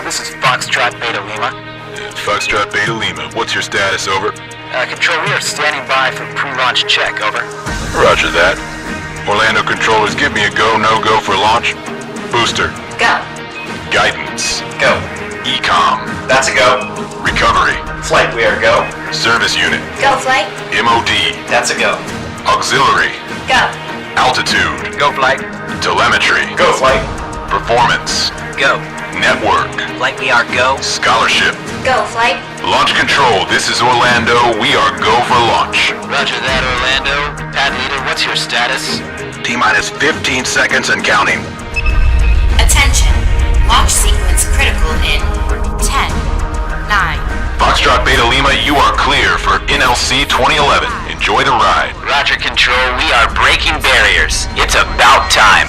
Control, this is Foxtrot Beta Lima. Foxtrot Beta Lima, what's your status, over? Control, we are standing by for pre-launch check, over. Roger that. Orlando controllers, give me a go, no-go for launch. Booster. Go. Guidance. Go. Ecom. That's a go. Recovery. Flight, we are go. Service unit. Go, flight. MOD. That's a go. Auxiliary. Go. Altitude. Go, flight. Telemetry. Go, flight. Performance. Go. Network. Flight, we are go. Scholarship. Go, flight. Launch control, this is Orlando. We are go for launch. Roger that, Orlando. Pad leader, what's your status? T-minus 15 seconds and counting. Attention. Launch sequence critical in 10, 9. Foxtrot Beta Lima, you are clear for NLC 2011. Enjoy the ride. Roger, Control, we are breaking barriers. It's about time.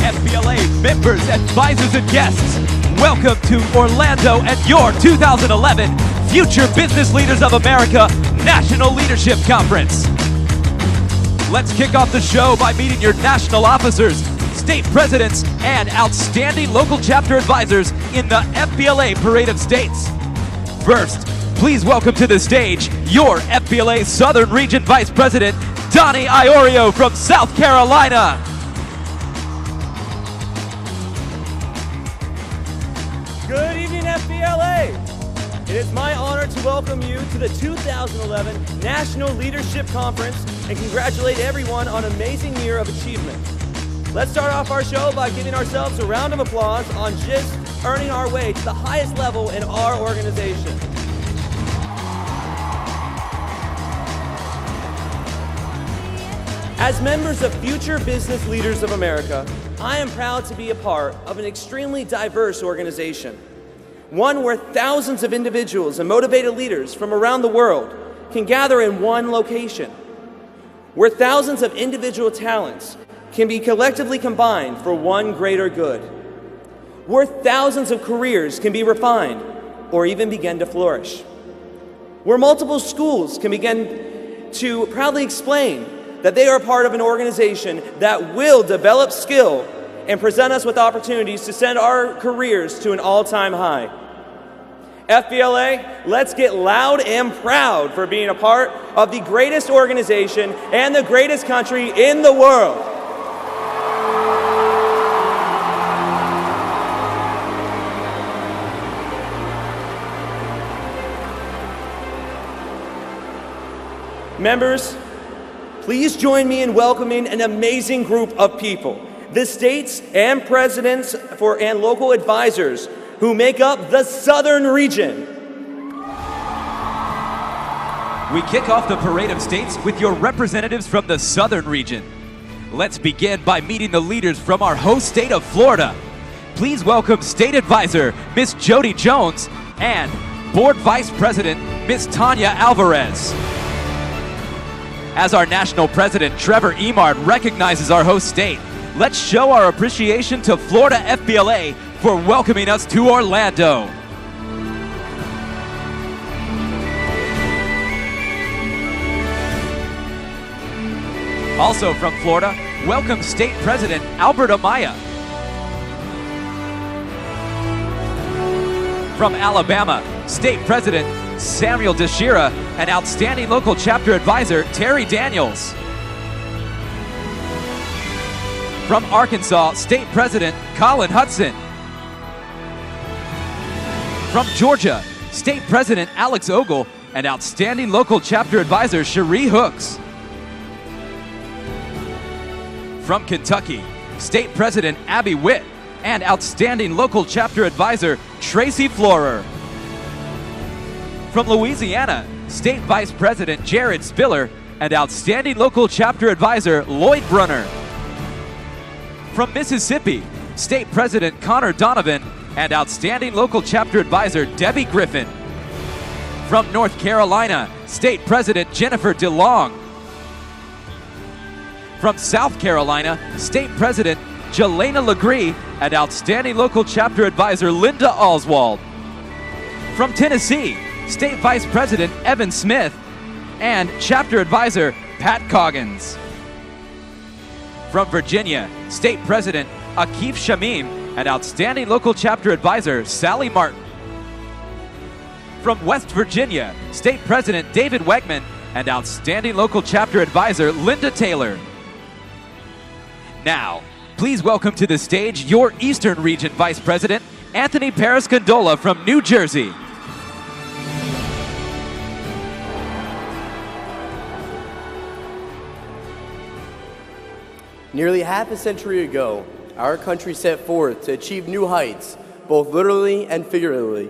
FBLA members, advisors, and guests, welcome to Orlando and your 2011 Future Business Leaders of America National Leadership Conference. Let's kick off the show by meeting your national officers, state presidents, and outstanding local chapter advisors in the FBLA Parade of States. First, please welcome to the stage your FBLA Southern Region Vice President, Donnie Iorio from South Carolina. Good evening, FBLA. It is my honor to welcome you to the 2011 National Leadership Conference and congratulate everyone on an amazing year of achievement. Let's start off our show by giving ourselves a round of applause on just earning our way to the highest level in our organization. As members of Future Business Leaders of America, I am proud to be a part of an extremely diverse organization. One where thousands of individuals and motivated leaders from around the world can gather in one location. Where thousands of individual talents can be collectively combined for one greater good. Where thousands of careers can be refined or even begin to flourish. Where multiple schools can begin to proudly explain that they are part of an organization that will develop skill and present us with opportunities to send our careers to an all-time high. FBLA, let's get loud and proud for being a part of the greatest organization and the greatest country in the world. Members, please join me in welcoming an amazing group of people, the states and presidents and local advisors who make up the Southern Region. We kick off the Parade of States with your representatives from the Southern Region. Let's begin by meeting the leaders from our host state of Florida. Please welcome State Advisor Miss Jody Jones and Board Vice President Miss Tanya Alvarez. As our National President Trevor Emard recognizes our host state, let's show our appreciation to Florida FBLA for welcoming us to Orlando. Also from Florida, welcome State President Albert Amaya. From Alabama, State President Samuel DeShira and outstanding local chapter advisor Terry Daniels. From Arkansas, State President Colin Hudson. From Georgia, State President Alex Ogle and outstanding local chapter advisor Cherie Hooks. From Kentucky, State President Abby Witt and outstanding local chapter advisor Tracy Florer. From Louisiana, State Vice President Jared Spiller and Outstanding Local Chapter Advisor Lloyd Brunner. From Mississippi, State President Connor Donovan and Outstanding Local Chapter Advisor Debbie Griffin. From North Carolina, State President Jennifer DeLong. From South Carolina, State President Jelena Legree and Outstanding Local Chapter Advisor Linda Oswald. From Tennessee, State Vice President Evan Smith and Chapter Advisor Pat Coggins. From Virginia, State President Akif Shamim and Outstanding Local Chapter Advisor Sally Martin. From West Virginia, State President David Wegman and Outstanding Local Chapter Advisor Linda Taylor. Now, please welcome to the stage your Eastern Region Vice President, Anthony Paris-Gondola from New Jersey. Nearly half a century ago, our country set forth to achieve new heights, both literally and figuratively.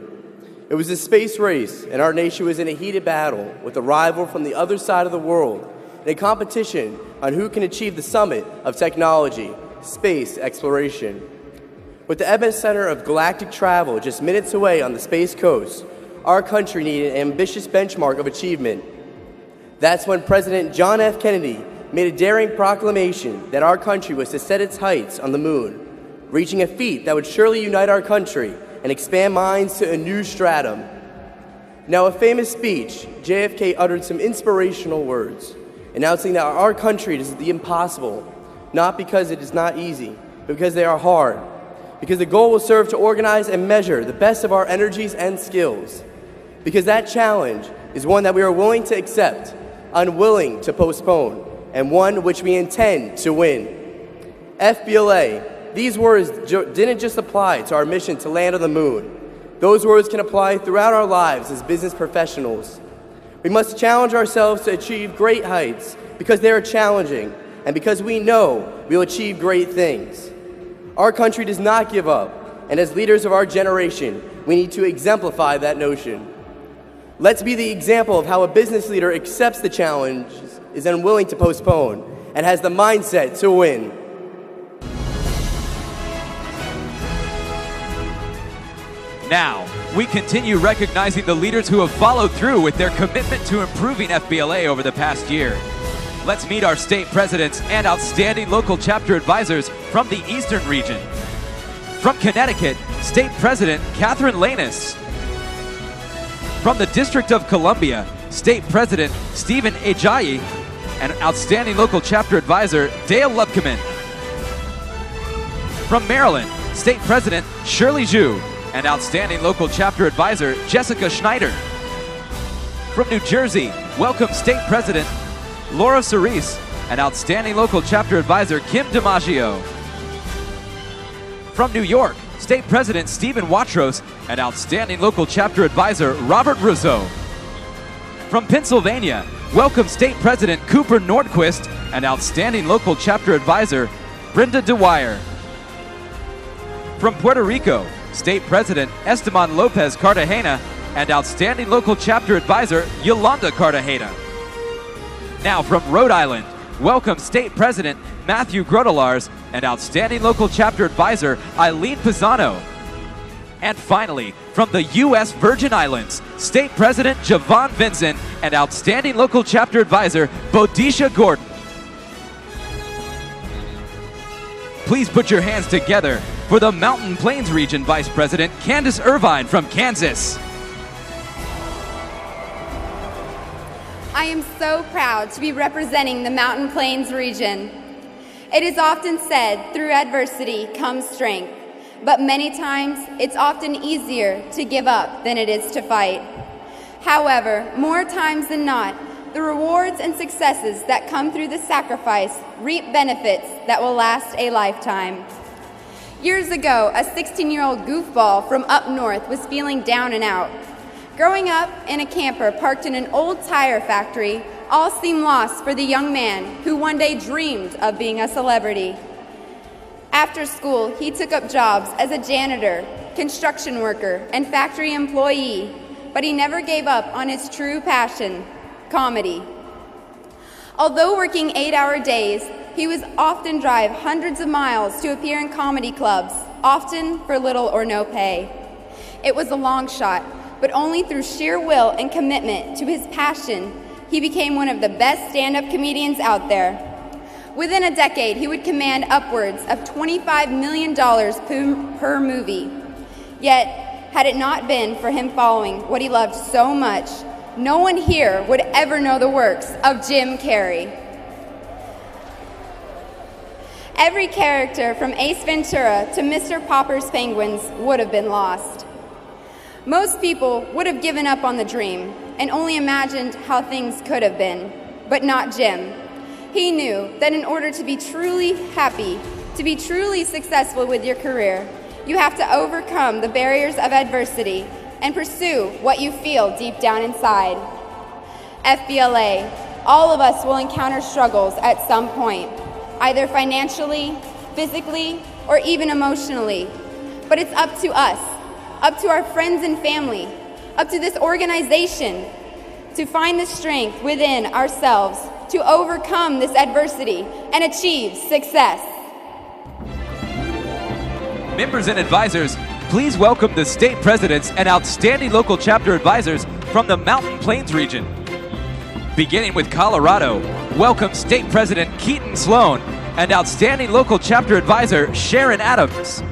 It was a space race, and our nation was in a heated battle with a rival from the other side of the world, in a competition on who can achieve the summit of technology, space exploration. With the epicenter of galactic travel just minutes away on the Space Coast, our country needed an ambitious benchmark of achievement. That's when President John F. Kennedy made a daring proclamation that our country was to set its heights on the moon, reaching a feat that would surely unite our country and expand minds to a new stratum. Now, a famous speech, JFK uttered some inspirational words, announcing that our country does the impossible, not because it is not easy, but because they are hard, because the goal will serve to organize and measure the best of our energies and skills, because that challenge is one that we are willing to accept, unwilling to postpone, and one which we intend to win. FBLA, these words didn't just apply to our mission to land on the moon. Those words can apply throughout our lives as business professionals. We must challenge ourselves to achieve great heights because they are challenging and because we know we'll achieve great things. Our country does not give up, and as leaders of our generation, we need to exemplify that notion. Let's be the example of how a business leader accepts the challenges, is unwilling to postpone, and has the mindset to win. Now, we continue recognizing the leaders who have followed through with their commitment to improving FBLA over the past year. Let's meet our state presidents and outstanding local chapter advisors from the Eastern region. From Connecticut, State President Catherine Lanus. From the District of Columbia, State President Stephen Ajayi and outstanding local chapter advisor Dale Lubkeman. From Maryland, State President Shirley Zhu and outstanding local chapter advisor Jessica Schneider. From New Jersey, welcome State President Laura Cerise and outstanding local chapter advisor Kim DiMaggio. From New York, State President Stephen Watros and outstanding local chapter advisor Robert Russo. From Pennsylvania, welcome State President Cooper Nordquist and outstanding local chapter advisor Brenda DeWire. From Puerto Rico, State President Esteban Lopez Cartagena and outstanding local chapter advisor Yolanda Cartagena. Now from Rhode Island, welcome State President Matthew Grodelars and outstanding local chapter advisor Eileen Pisano. And finally, from the U.S. Virgin Islands, State President Javon Vincent and outstanding local chapter advisor Bodisha Gordon. Please put your hands together for the Mountain Plains Region Vice President Candace Irvine from Kansas. I am so proud to be representing the Mountain Plains region. It is often said, through adversity comes strength, but many times it's often easier to give up than it is to fight. However, more times than not, the rewards and successes that come through the sacrifice reap benefits that will last a lifetime. Years ago, a 16-year-old goofball from up north was feeling down and out. Growing up in a camper parked in an old tire factory, all seemed lost for the young man who one day dreamed of being a celebrity. After school, he took up jobs as a janitor, construction worker, and factory employee, but he never gave up on his true passion, comedy. Although working 8-hour days, he would often drive hundreds of miles to appear in comedy clubs, often for little or no pay. It was a long shot, but only through sheer will and commitment to his passion, he became one of the best stand-up comedians out there. Within a decade, he would command upwards of $25 million per movie. Yet, had it not been for him following what he loved so much, no one here would ever know the works of Jim Carrey. Every character from Ace Ventura to Mr. Popper's Penguins would have been lost. Most people would have given up on the dream and only imagined how things could have been, but not Jim. He knew that in order to be truly happy, to be truly successful with your career, you have to overcome the barriers of adversity and pursue what you feel deep down inside. FBLA, all of us will encounter struggles at some point, either financially, physically, or even emotionally. But it's up to us, up to our friends and family, up to this organization to find the strength within ourselves to overcome this adversity and achieve success. Members and advisors, please welcome the state presidents and outstanding local chapter advisors from the Mountain Plains region. Beginning with Colorado, welcome State President Keaton Sloan and outstanding local chapter advisor Sharon Adams.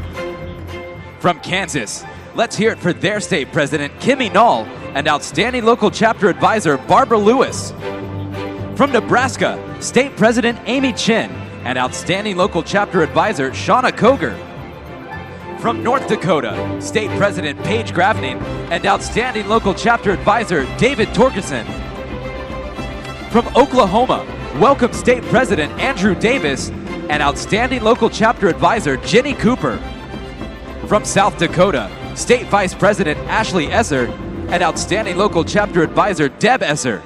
From Kansas, let's hear it for their state president Kimmy Knoll and outstanding local chapter advisor Barbara Lewis. From Nebraska, State President Amy Chin and outstanding local chapter advisor Shauna Koger. From North Dakota, State President Paige Gravning and outstanding local chapter advisor David Torkelson. From Oklahoma, welcome State President Andrew Davis and outstanding local chapter advisor Jenny Cooper. From South Dakota, State Vice President Ashley Esser and outstanding local chapter advisor Deb Esser.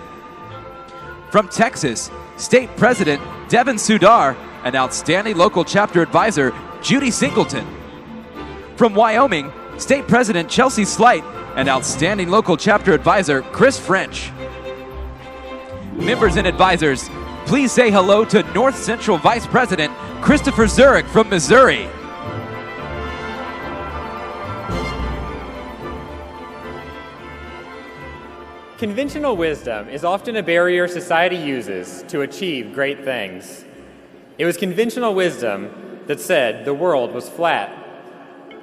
From Texas, State President Devin Sudar and outstanding local chapter advisor Judy Singleton. From Wyoming, State President Chelsea Slight and outstanding local chapter advisor Chris French. Members and advisors, please say hello to North Central Vice President Christopher Zurich from Missouri. Conventional wisdom is often a barrier society uses to achieve great things. It was conventional wisdom that said the world was flat.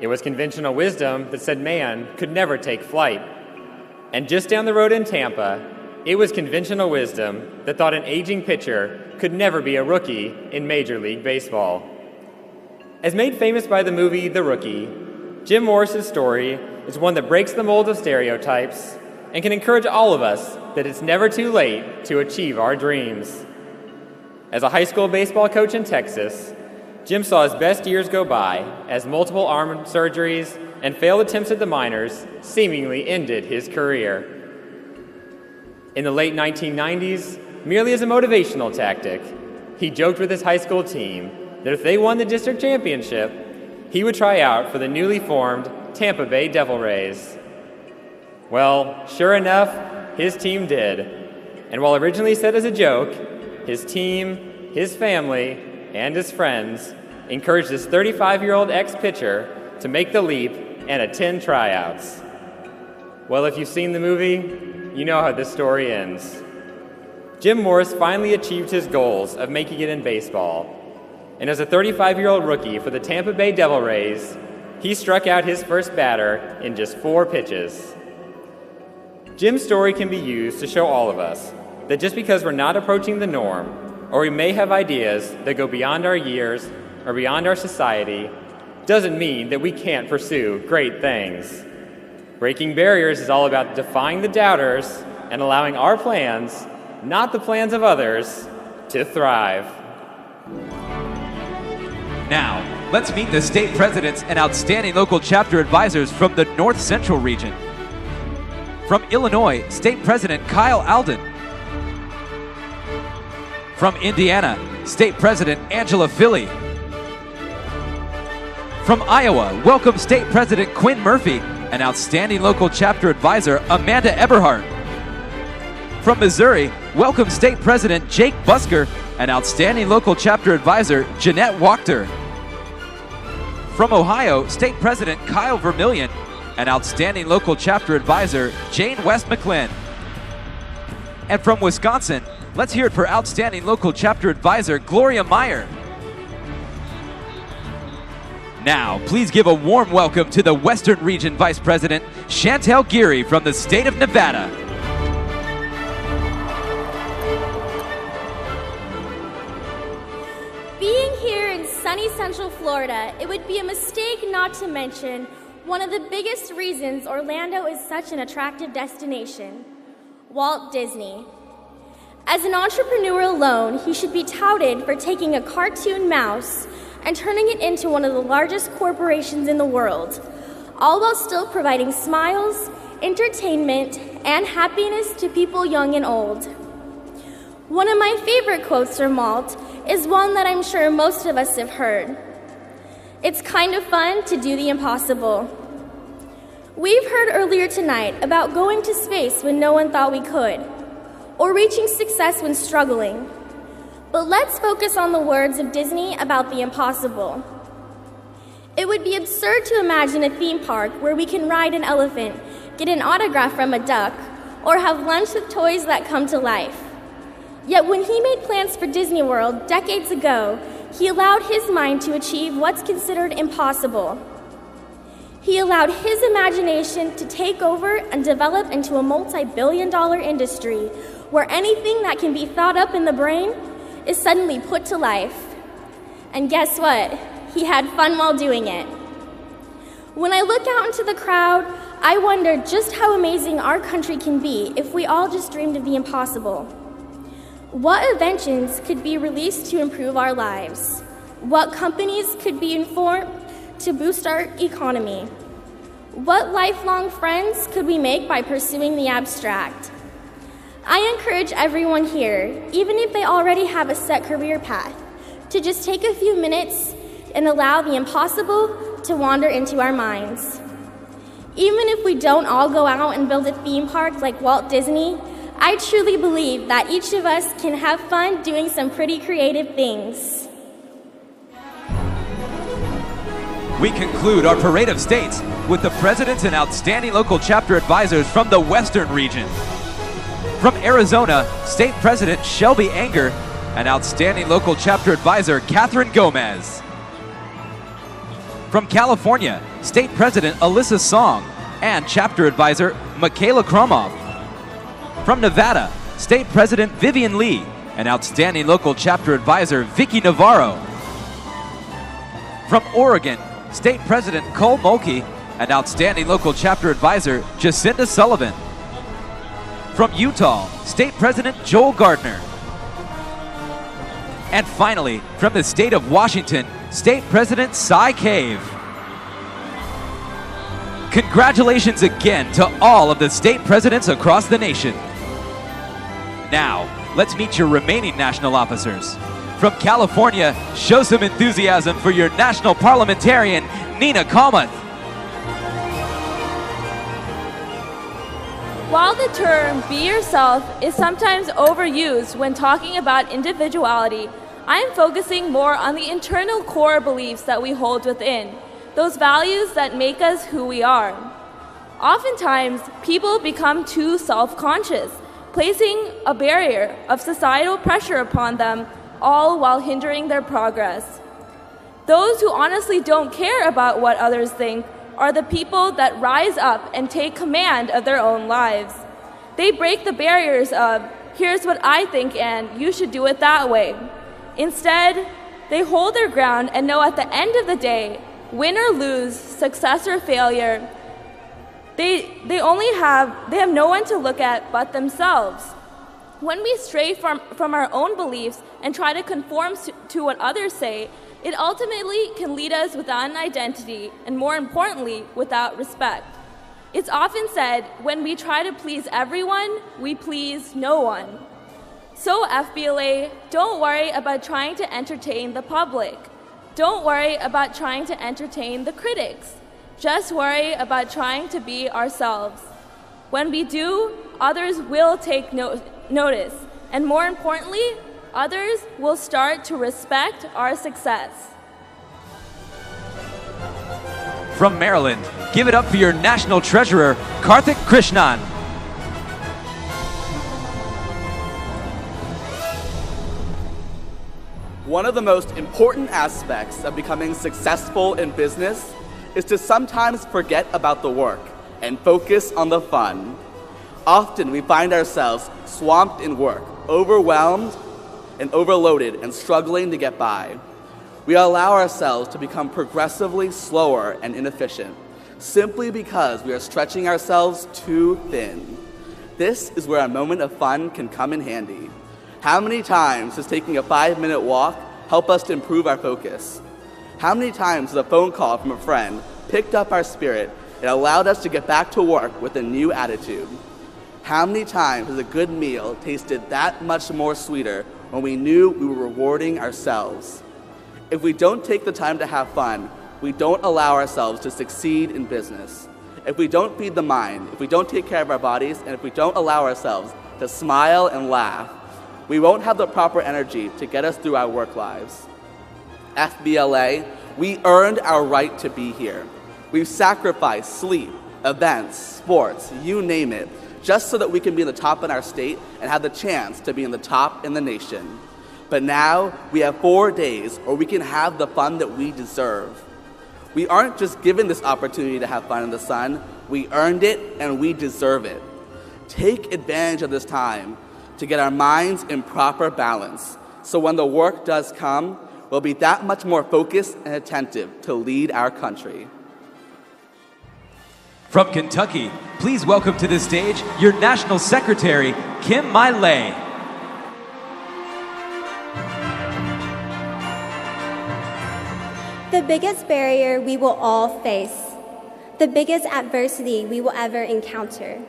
It was conventional wisdom that said man could never take flight. And just down the road in Tampa, it was conventional wisdom that thought an aging pitcher could never be a rookie in Major League Baseball. As made famous by the movie The Rookie, Jim Morris's story is one that breaks the mold of stereotypes and can encourage all of us that it's never too late to achieve our dreams. As a high school baseball coach in Texas, Jim saw his best years go by as multiple arm surgeries and failed attempts at the minors seemingly ended his career. In the late 1990s, merely as a motivational tactic, he joked with his high school team that if they won the district championship, he would try out for the newly formed Tampa Bay Devil Rays. Well, sure enough, his team did. And while originally said as a joke, his team, his family, and his friends encouraged this 35-year-old ex-pitcher to make the leap and attend tryouts. Well, if you've seen the movie, you know how this story ends. Jim Morris finally achieved his goals of making it in baseball. And as a 35-year-old rookie for the Tampa Bay Devil Rays, he struck out his first batter in just 4 pitches. Jim's story can be used to show all of us that just because we're not approaching the norm, or we may have ideas that go beyond our years or beyond our society, doesn't mean that we can't pursue great things. Breaking barriers is all about defying the doubters and allowing our plans, not the plans of others, to thrive. Now, let's meet the state presidents and outstanding local chapter advisors from the North Central region. From Illinois, State President Kyle Alden. From Indiana, State President Angela Philly. From Iowa, welcome State President Quinn Murphy and Outstanding Local Chapter Advisor Amanda Eberhardt. From Missouri, welcome State President Jake Busker and Outstanding Local Chapter Advisor Jeanette Wachter. From Ohio, State President Kyle Vermillion and Outstanding Local Chapter Advisor Jane West McClin. And from Wisconsin, let's hear it for Outstanding Local Chapter Advisor Gloria Meyer. Now, please give a warm welcome to the Western Region Vice President Chantel Geary from the state of Nevada. Being here in sunny Central Florida, it would be a mistake not to mention one of the biggest reasons Orlando is such an attractive destination: Walt Disney. As an entrepreneur alone, he should be touted for taking a cartoon mouse and turning it into one of the largest corporations in the world, all while still providing smiles, entertainment, and happiness to people young and old. One of my favorite quotes from Walt is one that I'm sure most of us have heard. It's kind of fun to do the impossible. We've heard earlier tonight about going to space when no one thought we could, or reaching success when struggling. But let's focus on the words of Disney about the impossible. It would be absurd to imagine a theme park where we can ride an elephant, get an autograph from a duck, or have lunch with toys that come to life. Yet when he made plans for Disney World decades ago, he allowed his mind to achieve what's considered impossible. He allowed his imagination to take over and develop into a multi-billion-dollar industry where anything that can be thought up in the brain is suddenly put to life. And guess what? He had fun while doing it. When I look out into the crowd, I wonder just how amazing our country can be if we all just dreamed of the impossible. What inventions could be released to improve our lives? What companies could be informed to boost our economy? What lifelong friends could we make by pursuing the abstract? I encourage everyone here, even if they already have a set career path, to just take a few minutes and allow the impossible to wander into our minds. Even if we don't all go out and build a theme park like Walt Disney, I truly believe that each of us can have fun doing some pretty creative things. We conclude our parade of states with the presidents and outstanding local chapter advisors from the Western region. From Arizona, State President Shelby Anger and outstanding local chapter advisor Catherine Gomez. From California, State President Alyssa Song and chapter advisor Michaela Kromoff. From Nevada, State President Vivian Lee and outstanding local chapter advisor Vicky Navarro. From Oregon, State President Cole Mulkey and outstanding local chapter advisor Jacinda Sullivan. From Utah, State President Joel Gardner. And finally, from the state of Washington, State President Cy Cave. Congratulations again to all of the state presidents across the nation. Now, let's meet your remaining national officers. From California, show some enthusiasm for your national parliamentarian, Nina Kalmuth. While the term be yourself is sometimes overused when talking about individuality, I'm focusing more on the internal core beliefs that we hold within, those values that make us who we are. Oftentimes, people become too self-conscious, placing a barrier of societal pressure upon them, all while hindering their progress. Those who honestly don't care about what others think are the people that rise up and take command of their own lives. They break the barriers of, here's what I think and you should do it that way. Instead, they hold their ground and know at the end of the day, win or lose, success or failure, they have no one to look at but themselves. When we stray from our own beliefs and try to conform to what others say, it ultimately can lead us without an identity and, more importantly, without respect. It's often said, when we try to please everyone, we please no one. So FBLA, don't worry about trying to entertain the public. Don't worry about trying to entertain the critics. Just worry about trying to be ourselves. When we do, others will take notice, and more importantly, others will start to respect our success. From Maryland, give it up for your National Treasurer, Karthik Krishnan. One of the most important aspects of becoming successful in business is to sometimes forget about the work and focus on the fun. Often we find ourselves swamped in work, overwhelmed and overloaded and struggling to get by. We allow ourselves to become progressively slower and inefficient simply because we are stretching ourselves too thin. This is where a moment of fun can come in handy. How many times does taking a 5-minute walk help us to improve our focus? How many times has a phone call from a friend picked up our spirit and allowed us to get back to work with a new attitude? How many times has a good meal tasted that much more sweeter when we knew we were rewarding ourselves? If we don't take the time to have fun, we don't allow ourselves to succeed in business. If we don't feed the mind, if we don't take care of our bodies, and if we don't allow ourselves to smile and laugh, we won't have the proper energy to get us through our work lives. FBLA, we earned our right to be here. We've sacrificed sleep, events, sports, you name it, just so that we can be in the top in our state and have the chance to be in the top in the nation. But now we have 4 days where we can have the fun that we deserve. We aren't just given this opportunity to have fun in the sun, we earned it and we deserve it. Take advantage of this time to get our minds in proper balance, so when the work does come, we'll be that much more focused and attentive to lead our country. From Kentucky, please welcome to the stage your National Secretary, Kim Miley. The biggest barrier we will all face, the biggest adversity we will ever encounter,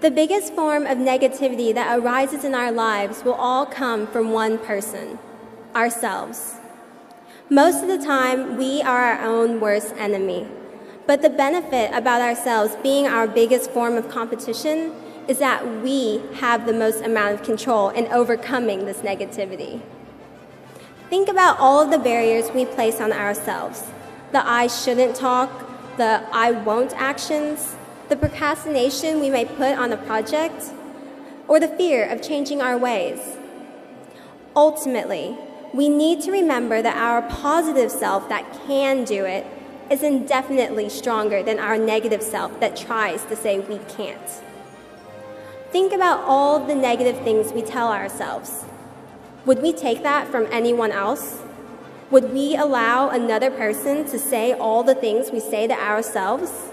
the biggest form of negativity that arises in our lives will all come from one person, ourselves. Most of the time, we are our own worst enemy. But the benefit about ourselves being our biggest form of competition is that we have the most amount of control in overcoming this negativity. Think about all of the barriers we place on ourselves. The I shouldn't talk, the I won't actions, the procrastination we may put on a project, or the fear of changing our ways. Ultimately, we need to remember that our positive self that can do it is indefinitely stronger than our negative self that tries to say we can't. Think about all the negative things we tell ourselves. Would we take that from anyone else? Would we allow another person to say all the things we say to ourselves?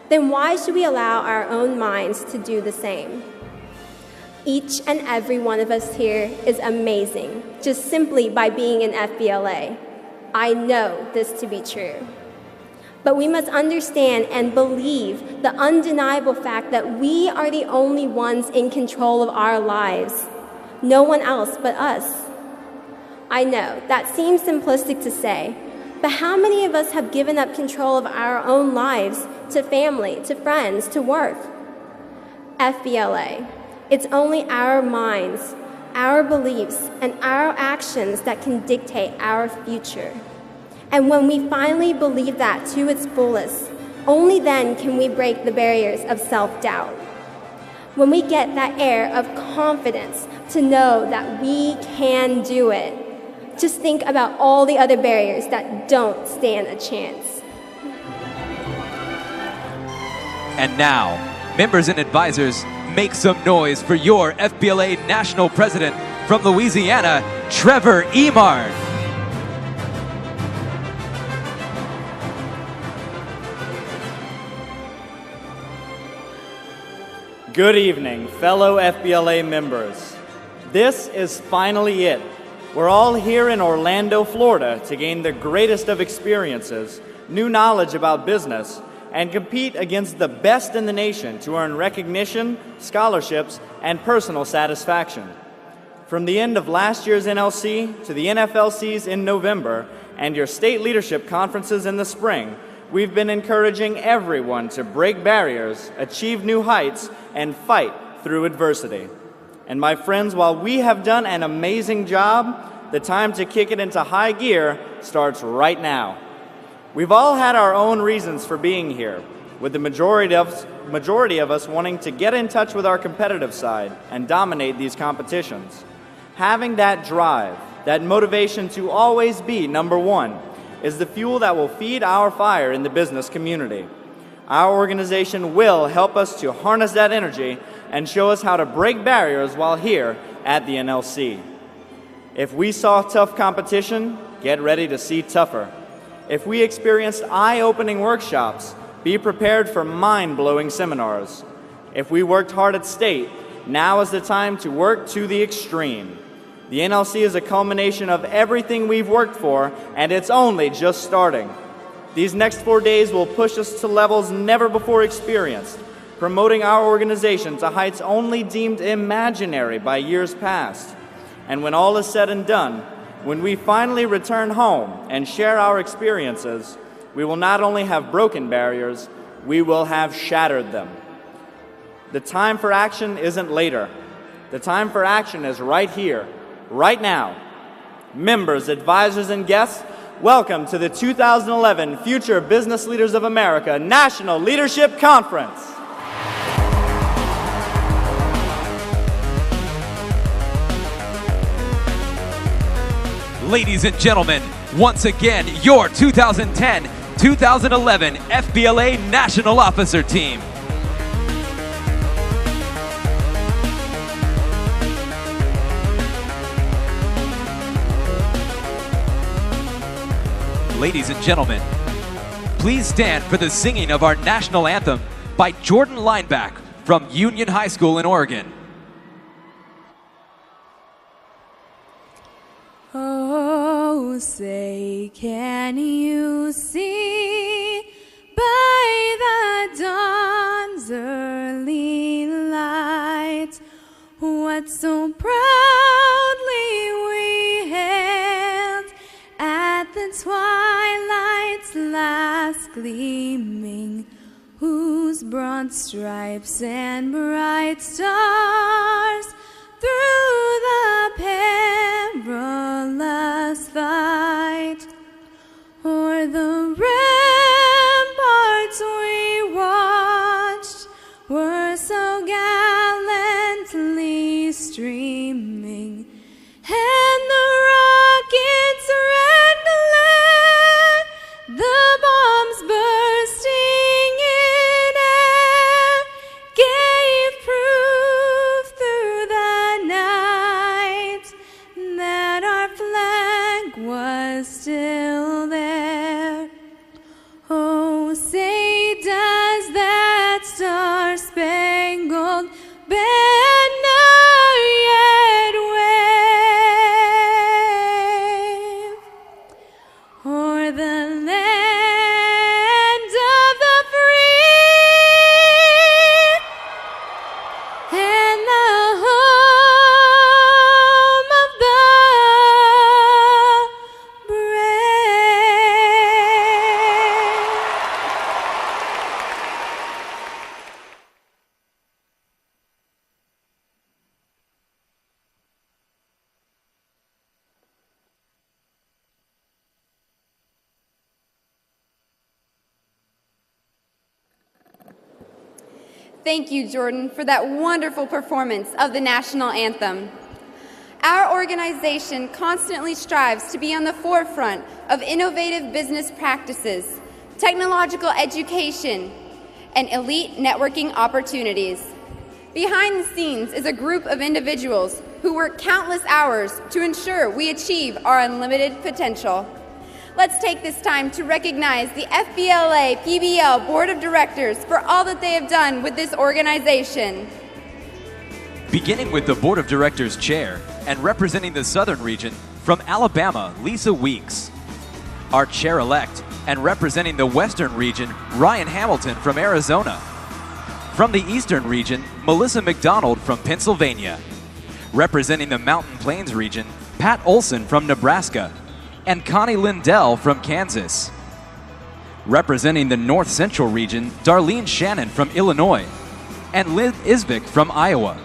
Then why should we allow our own minds to do the same? Each and every one of us here is amazing, just simply by being in FBLA. I know this to be true. But we must understand and believe the undeniable fact that we are the only ones in control of our lives. No one else but us. I know, that seems simplistic to say, but how many of us have given up control of our own lives to family, to friends, to work? FBLA, it's only our minds, our beliefs, and our actions that can dictate our future. And when we finally believe that to its fullest, only then can we break the barriers of self-doubt. When we get that air of confidence to know that we can do it, just think about all the other barriers that don't stand a chance. And now, members and advisors, make some noise for your FBLA National President from Louisiana, Trevor Emard. Good evening, fellow FBLA members. This is finally it. We're all here in Orlando, Florida to gain the greatest of experiences, new knowledge about business, and compete against the best in the nation to earn recognition, scholarships, and personal satisfaction. From the end of last year's NLC to the NFLCs in November and your state leadership conferences in the spring, we've been encouraging everyone to break barriers, achieve new heights, and fight through adversity. And my friends, while we have done an amazing job, the time to kick it into high gear starts right now. We've all had our own reasons for being here, with the majority of us wanting to get in touch with our competitive side and dominate these competitions. Having that drive, that motivation to always be number one, is the fuel that will feed our fire in the business community. Our organization will help us to harness that energy and show us how to break barriers while here at the NLC. If we saw tough competition, get ready to see tougher. If we experienced eye-opening workshops, be prepared for mind-blowing seminars. If we worked hard at state, now is the time to work to the extreme. The NLC is a culmination of everything we've worked for, and it's only just starting. These next 4 days will push us to levels never before experienced, promoting our organization to heights only deemed imaginary by years past. And when all is said and done, when we finally return home and share our experiences, we will not only have broken barriers, we will have shattered them. The time for action isn't later. The time for action is right here, right now. Members, advisors, and guests, welcome to the 2011 Future Business Leaders of America National Leadership Conference. Ladies and gentlemen, once again, your 2010-2011 FBLA National Officer Team. Ladies and gentlemen, please stand for the singing of our national anthem by Jordan Lineback from Union High School in Oregon. Oh, say, can you see by the dawn's early light what so proudly we hailed at the twilight's last gleaming, whose broad stripes and bright stars through the perilous fight o'er the ramparts we watched were so gallantly streaming, and the rockets' red glare, the bombs bursting in air, gave proof through the night that our flag was still there. Oh, say, does that star-spangled banner yet wave o'er the land of the free and the home of the Thank you, Jordan, for that wonderful performance of the national anthem. Our organization constantly strives to be on the forefront of innovative business practices, technological education, and elite networking opportunities. Behind the scenes is a group of individuals who work countless hours to ensure we achieve our unlimited potential. Let's take this time to recognize the FBLA PBL Board of Directors for all that they have done with this organization. Beginning with the Board of Directors Chair and representing the Southern region from Alabama, Lisa Weeks. Our Chair-elect and representing the Western region, Ryan Hamilton from Arizona. From the Eastern region, Melissa McDonald from Pennsylvania. Representing the Mountain Plains region, Pat Olson from Nebraska. And Connie Lindell from Kansas. Representing the North Central region, Darlene Shannon from Illinois, and Liz Isvik from Iowa.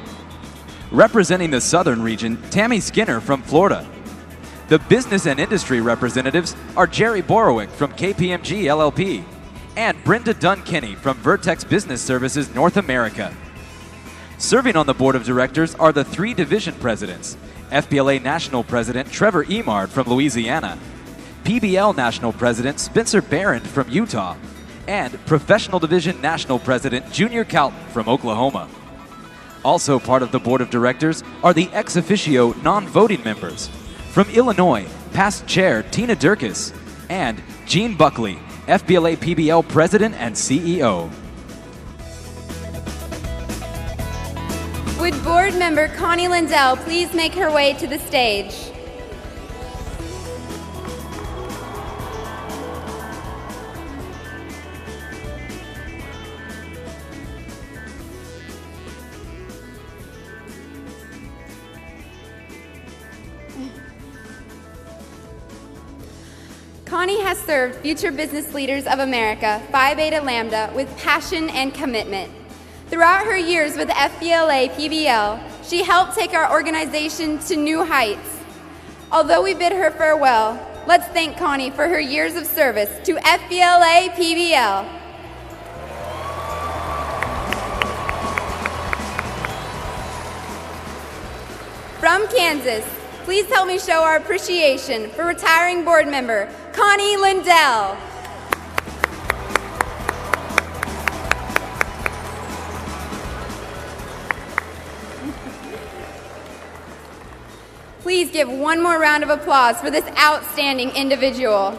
Representing the Southern region, Tammy Skinner from Florida. The business and industry representatives are Jerry Borowick from KPMG LLP and Brenda Dunn-Kinney from Vertex Business Services North America. Serving on the board of directors are the 3 division presidents: FBLA National President Trevor Emard from Louisiana, PBL National President Spencer Barron from Utah, and Professional Division National President Junior Calton from Oklahoma. Also part of the board of directors are the ex officio non-voting members. From Illinois, past chair Tina Durkis and Gene Buckley, FBLA PBL President and CEO. Would board member Connie Lindell please make her way to the stage? Connie has served Future Business Leaders of America, Phi Beta Lambda, with passion and commitment. Throughout her years with FBLA PBL, she helped take our organization to new heights. Although we bid her farewell, let's thank Connie for her years of service to FBLA PBL. From Kansas, please help me show our appreciation for retiring board member Connie Lindell. Please give one more round of applause for this outstanding individual.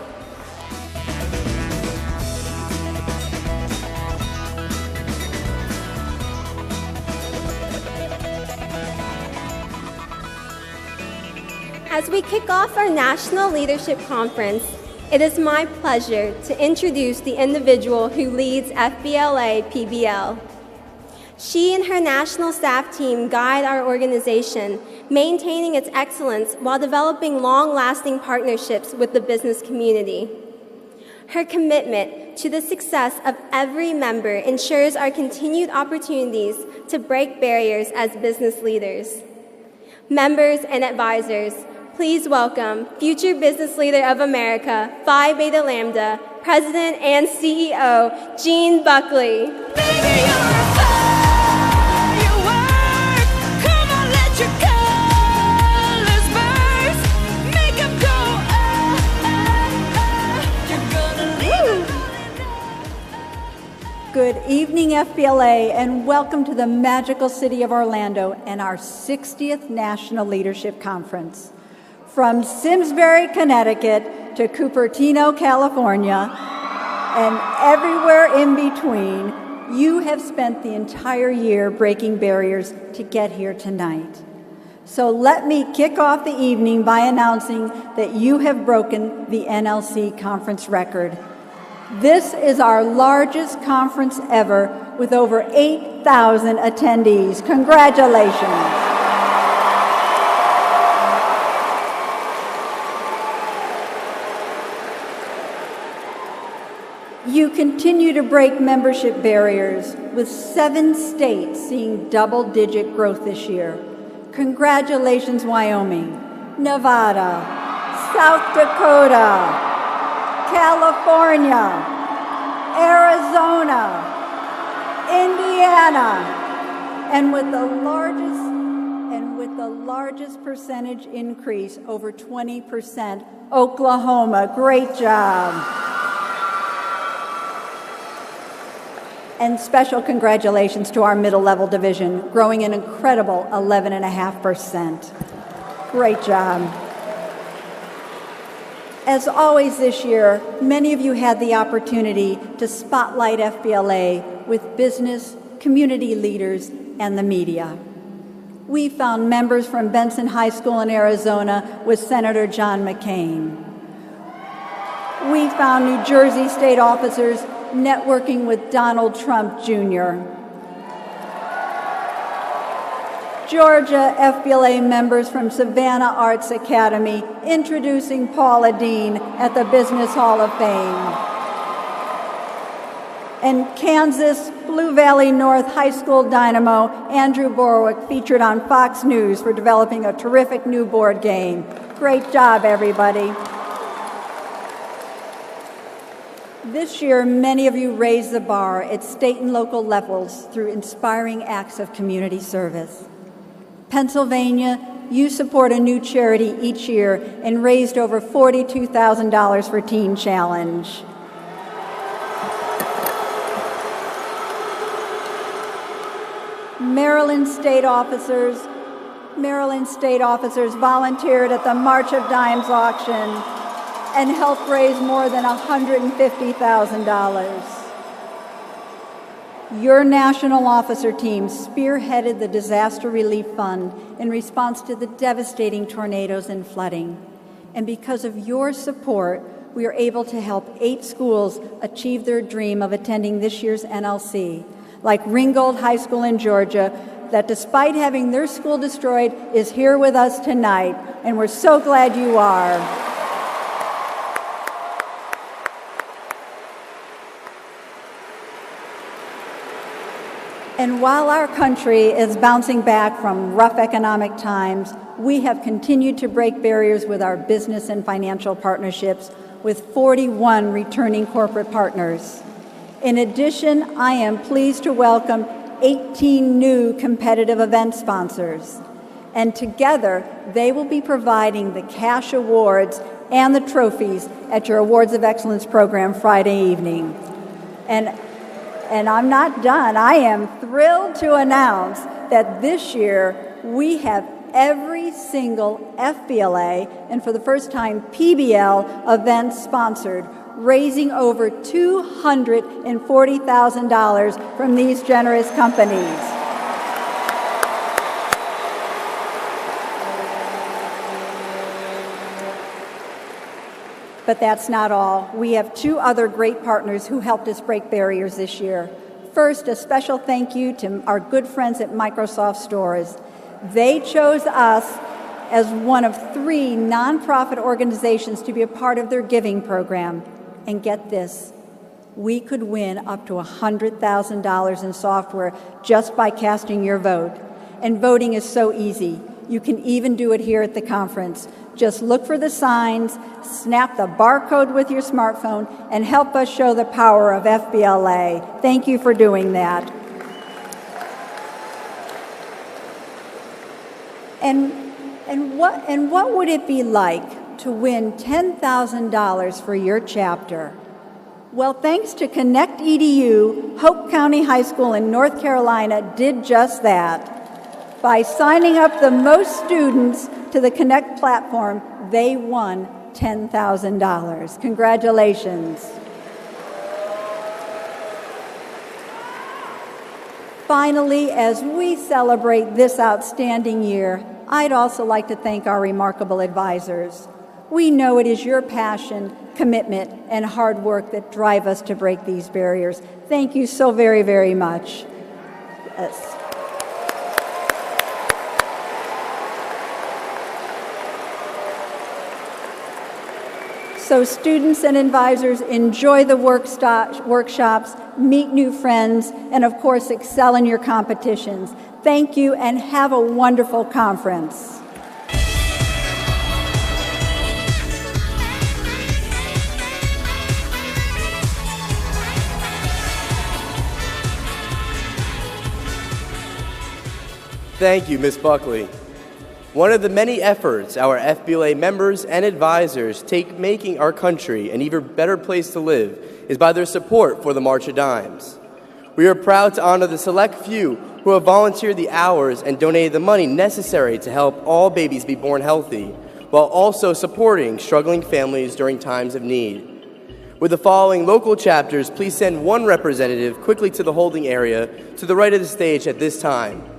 As we kick off our National Leadership Conference, it is my pleasure to introduce the individual who leads FBLA PBL. She and her national staff team guide our organization, maintaining its excellence while developing long-lasting partnerships with the business community. Her commitment to the success of every member ensures our continued opportunities to break barriers as business leaders. Members and advisors, please welcome Future Business Leader of America, Phi Beta Lambda, President and CEO, Gene Buckley. Good evening, FBLA, and welcome to the magical city of Orlando and our 60th National Leadership Conference. From Simsbury, Connecticut to Cupertino, California, and everywhere in between, you have spent the entire year breaking barriers to get here tonight. So let me kick off the evening by announcing that you have broken the NLC conference record. This is our largest conference ever with over 8,000 attendees. Congratulations. You continue to break membership barriers with 7 states seeing double-digit growth this year. Congratulations, Wyoming, Nevada, South Dakota, California, Arizona, Indiana, and with the largest percentage increase, over 20%, Oklahoma. Great job. And special congratulations to our middle-level division, growing an incredible 11.5%. Great job. As always this year, many of you had the opportunity to spotlight FBLA with business, community leaders, and the media. We found members from Benson High School in Arizona with Senator John McCain. We found New Jersey state officers networking with Donald Trump Jr. Georgia FBLA members from Savannah Arts Academy introducing Paula Dean at the Business Hall of Fame. And Kansas Blue Valley North High School Dynamo Andrew Borwick featured on Fox News for developing a terrific new board game. Great job, everybody. This year, many of you raised the bar at state and local levels through inspiring acts of community service. Pennsylvania, you support a new charity each year and raised over $42,000 for Teen Challenge. Maryland state officers volunteered at the March of Dimes auction and helped raise more than $150,000. Your national officer team spearheaded the Disaster Relief Fund in response to the devastating tornadoes and flooding. And because of your support, we are able to help 8 schools achieve their dream of attending this year's NLC, like Ringgold High School in Georgia, that despite having their school destroyed, is here with us tonight, and we're so glad you are. And while our country is bouncing back from rough economic times, we have continued to break barriers with our business and financial partnerships with 41 returning corporate partners. In addition, I am pleased to welcome 18 new competitive event sponsors. And together, they will be providing the cash awards and the trophies at your Awards of Excellence program Friday evening. And I'm not done. I am thrilled to announce that this year we have every single FBLA and for the first time PBL event sponsored, raising over $240,000 from these generous companies. But that's not all. We have 2 other great partners who helped us break barriers this year. First, a special thank you to our good friends at Microsoft Stores. They chose us as one of 3 nonprofit organizations to be a part of their giving program. And get this, we could win up to $100,000 in software just by casting your vote. And voting is so easy. You can even do it here at the conference. Just look for the signs, snap the barcode with your smartphone, and help us show the power of FBLA. Thank you for doing that. And what would it be like to win $10,000 for your chapter? Well, thanks to Connect EDU, Hope County High School in North Carolina did just that. By signing up the most students to the Connect platform, they won $10,000. Congratulations. Finally, as we celebrate this outstanding year, I'd also like to thank our remarkable advisors. We know it is your passion, commitment, and hard work that drive us to break these barriers. Thank you so very, very much. Yes. So students and advisors, enjoy the workshops, meet new friends, and of course, excel in your competitions. Thank you, and have a wonderful conference. Thank you, Ms. Buckley. One of the many efforts our FBLA members and advisors take making our country an even better place to live is by their support for the March of Dimes. We are proud to honor the select few who have volunteered the hours and donated the money necessary to help all babies be born healthy, while also supporting struggling families during times of need. With the following local chapters, please send one representative quickly to the holding area to the right of the stage at this time.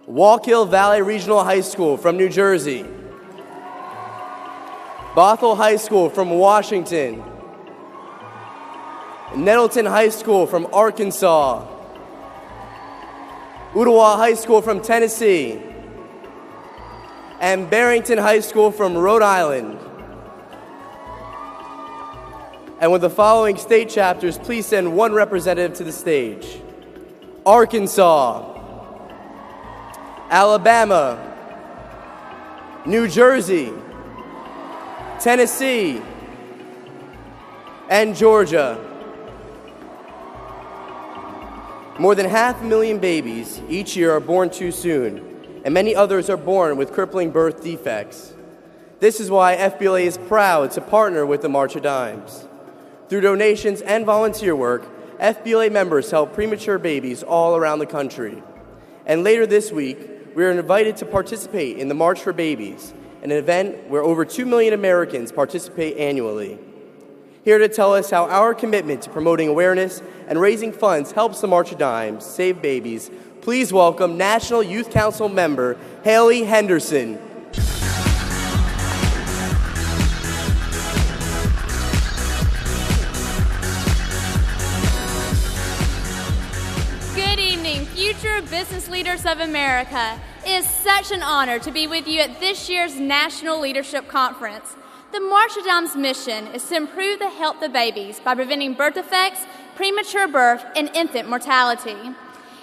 Wallkill Valley Regional High School from New Jersey. Bothell High School from Washington. Nettleton High School from Arkansas. Ottawa High School from Tennessee. And Barrington High School from Rhode Island. And with the following state chapters, please send one representative to the stage. Arkansas, Alabama, New Jersey, Tennessee, and Georgia. More than 500,000 babies each year are born too soon, and many others are born with crippling birth defects. This is why FBLA is proud to partner with the March of Dimes. Through donations and volunteer work, FBLA members help premature babies all around the country. And later this week, we are invited to participate in the March for Babies, an event where over 2 million Americans participate annually. Here to tell us how our commitment to promoting awareness and raising funds helps the March of Dimes save babies, please welcome National Youth Council member Haley Henderson. Good evening, future business leaders of America. It is such an honor to be with you at this year's National Leadership Conference. The March of Dimes mission is to improve the health of babies by preventing birth defects, premature birth, and infant mortality.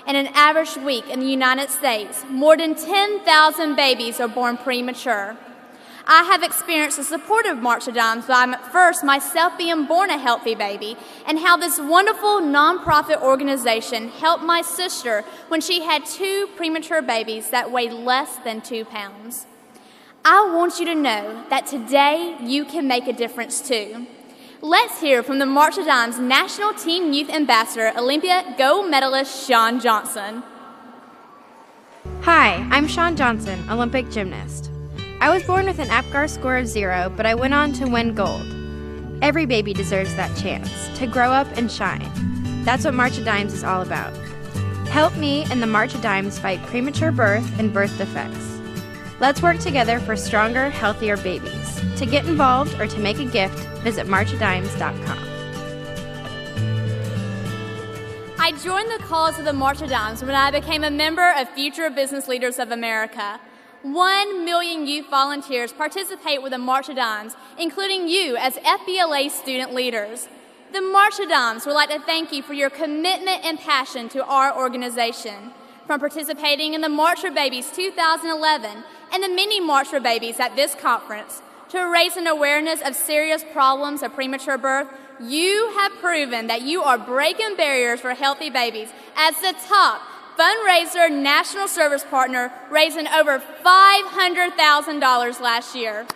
In an average week in the United States, more than 10,000 babies are born premature. I have experienced the support of March of Dimes by first myself being born a healthy baby, and how this wonderful nonprofit organization helped my sister when she had 2 premature babies that weighed less than 2 pounds. I want you to know that today you can make a difference too. Let's hear from the March of Dimes National Teen Youth Ambassador, Olympia gold medalist Shawn Johnson. Hi, I'm Shawn Johnson, Olympic gymnast. I was born with an APGAR score of 0, but I went on to win gold. Every baby deserves that chance to grow up and shine. That's what March of Dimes is all about. Help me and the March of Dimes fight premature birth and birth defects. Let's work together for stronger, healthier babies. To get involved or to make a gift, visit marchofdimes.com. I joined the cause of the March of Dimes when I became a member of Future Business Leaders of America. 1 million youth volunteers participate with the March of Dimes, including you as FBLA student leaders. The March of Dimes would like to thank you for your commitment and passion to our organization. From participating in the March for Babies 2011 and the mini March for Babies at this conference, to raising awareness of serious problems of premature birth, you have proven that you are breaking barriers for healthy babies as the top fundraiser national service partner, raising over $500,000 last year.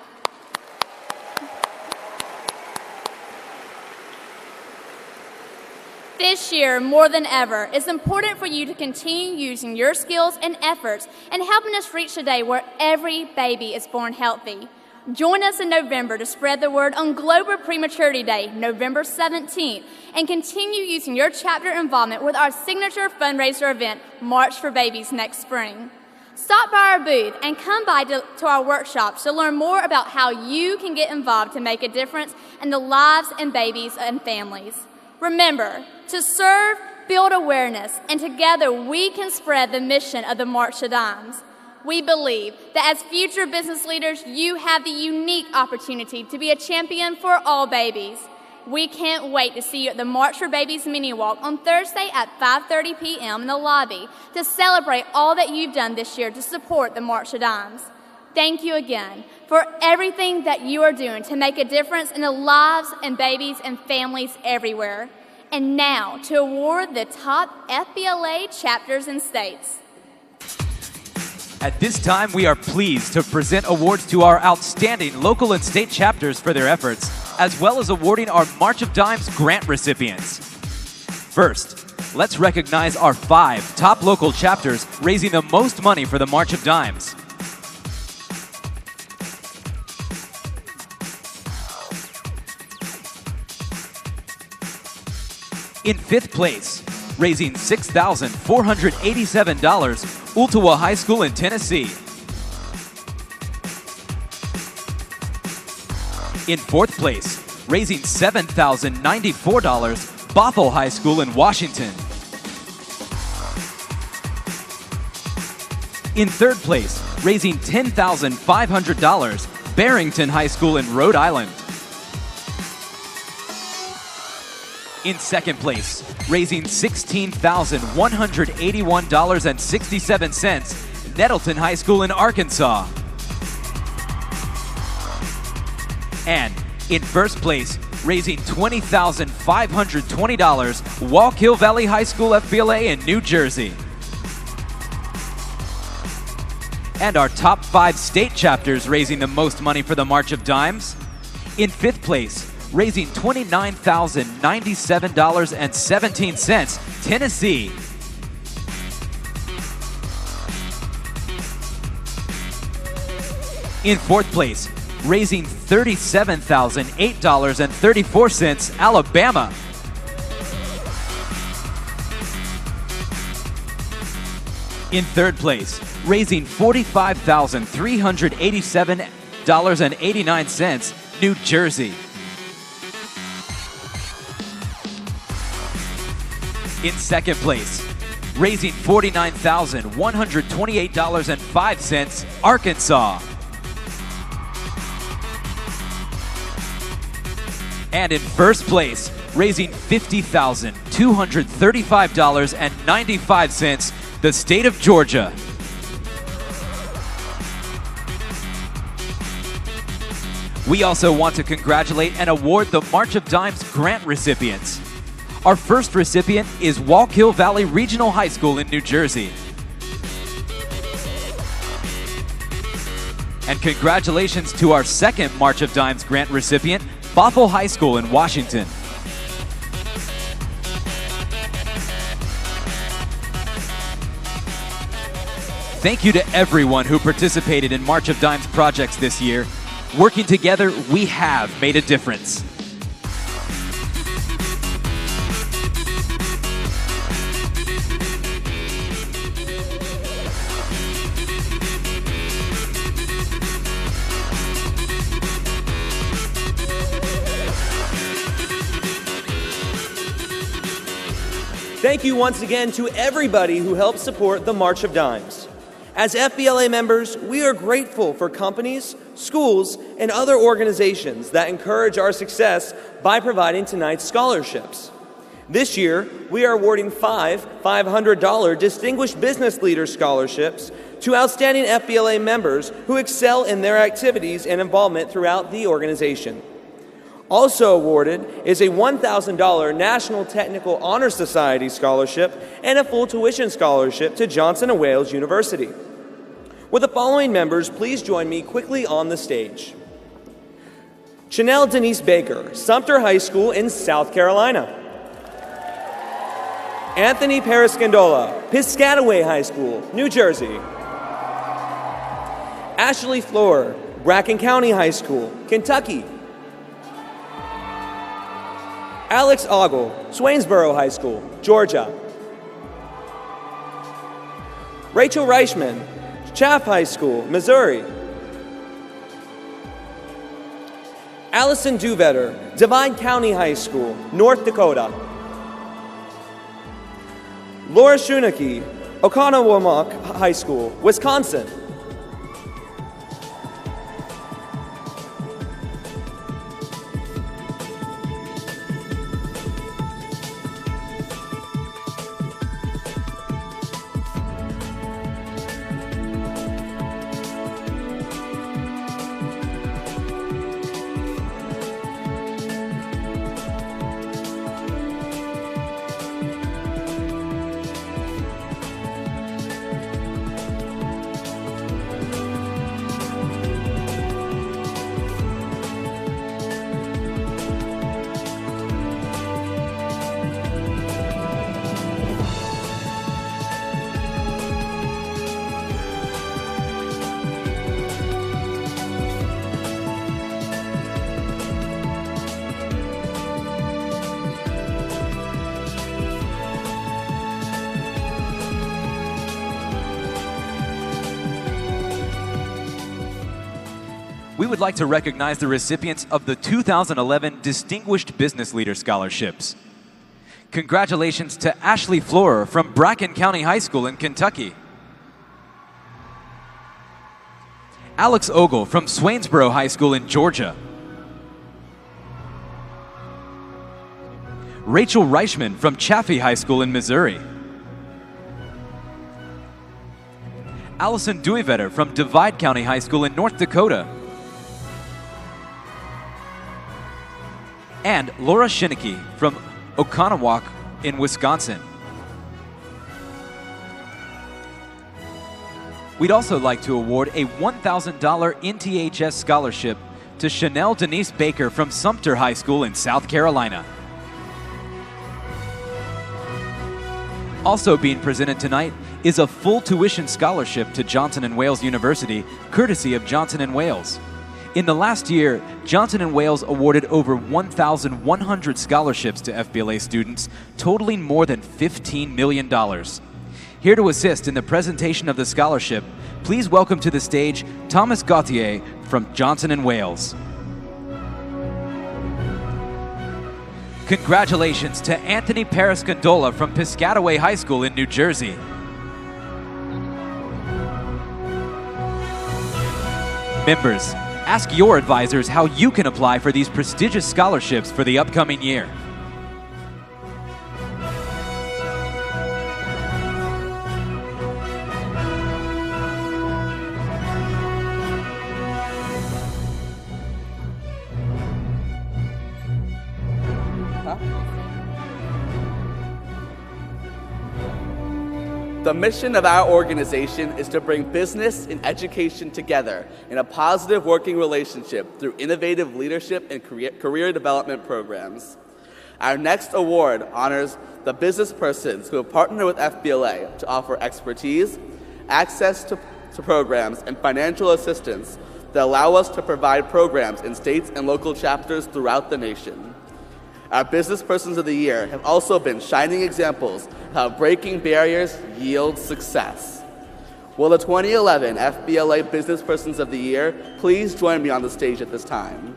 This year, more than ever, it's important for you to continue using your skills and efforts and helping us reach the day where every baby is born healthy. Join us in November to spread the word on Global Prematurity Day, November 17th, and continue using your chapter involvement with our signature fundraiser event, March for Babies, next spring. Stop by our booth and come by to our workshops to learn more about how you can get involved to make a difference in the lives and babies and families. Remember, to serve, build awareness, and together we can spread the mission of the March of Dimes. We believe that as future business leaders, you have the unique opportunity to be a champion for all babies. We can't wait to see you at the March for Babies mini walk on Thursday at 5:30 p.m. in the lobby to celebrate all that you've done this year to support the March of Dimes. Thank you again for everything that you are doing to make a difference in the lives and babies and families everywhere. And now to award the top FBLA chapters and states. At this time, we are pleased to present awards to our outstanding local and state chapters for their efforts, as well as awarding our March of Dimes grant recipients. First, let's recognize our 5 top local chapters raising the most money for the March of Dimes. In 5th place, raising $6,487, Ooltewah High School in Tennessee. In 4th place, raising $7,094, Bothell High School in Washington. In 3rd place, raising $10,500, Barrington High School in Rhode Island. In second place, raising $16,181.67, Nettleton High School in Arkansas. And in first place, raising $20,520, Walk-Hill Valley High School FBLA in New Jersey. And our top 5 state chapters raising the most money for the March of Dimes. In fifth place, raising $29,097.17, Tennessee. In fourth place, raising $37,008.34, Alabama. In third place, raising $45,387.89, New Jersey. In second place, raising $49,128.05, Arkansas. And in first place, raising $50,235.95, the state of Georgia. We also want to congratulate and award the March of Dimes grant recipients. Our first recipient is Walk-Hill Valley Regional High School in New Jersey. And congratulations to our second March of Dimes grant recipient, Bothell High School in Washington. Thank you to everyone who participated in March of Dimes projects this year. Working together, we have made a difference. Thank you once again to everybody who helped support the March of Dimes. As FBLA members, we are grateful for companies, schools, and other organizations that encourage our success by providing tonight's scholarships. This year, we are awarding 5 $500 Distinguished Business Leader Scholarships to outstanding FBLA members who excel in their activities and involvement throughout the organization. Also awarded is a $1,000 National Technical Honor Society Scholarship and a full tuition scholarship to Johnson & Wales University. Will the following members please join me quickly on the stage? Chanel Denise Baker, Sumter High School in South Carolina. Anthony Periscandola, Piscataway High School, New Jersey. Ashley Floor, Bracken County High School, Kentucky. Alex Ogle, Swainsboro High School, Georgia. Rachel Reichman, Chaff High School, Missouri. Allison Duvetter, Divine County High School, North Dakota. Laura Shunaki, Oconomowoc High School, Wisconsin. We would like to recognize the recipients of the 2011 Distinguished Business Leader Scholarships. Congratulations to Ashley Florer from Bracken County High School in Kentucky. Alex Ogle from Swainsboro High School in Georgia. Rachel Reichman from Chaffee High School in Missouri. Allison Duyvetter from Divide County High School in North Dakota. And Laura Schinicki from Oconomowoc in Wisconsin. We'd also like to award a $1,000 NTHS scholarship to Chanel Denise Baker from Sumter High School in South Carolina. Also being presented tonight is a full tuition scholarship to Johnson & Wales University, courtesy of Johnson & Wales. In the last year, Johnson & Wales awarded over 1,100 scholarships to FBLA students, totaling more than $15 million. Here to assist in the presentation of the scholarship, please welcome to the stage Thomas Gauthier from Johnson & Wales. Congratulations to Anthony Paris-Gondola from Piscataway High School in New Jersey. Members, ask your advisors how you can apply for these prestigious scholarships for the upcoming year. The mission of our organization is to bring business and education together in a positive working relationship through innovative leadership and career development programs. Our next award honors the business persons who have partnered with FBLA to offer expertise, access to programs, and financial assistance that allow us to provide programs in states and local chapters throughout the nation. Our Business Persons of the Year have also been shining examples of how breaking barriers yields success. Will the 2011 FBLA Business Persons of the Year please join me on the stage at this time?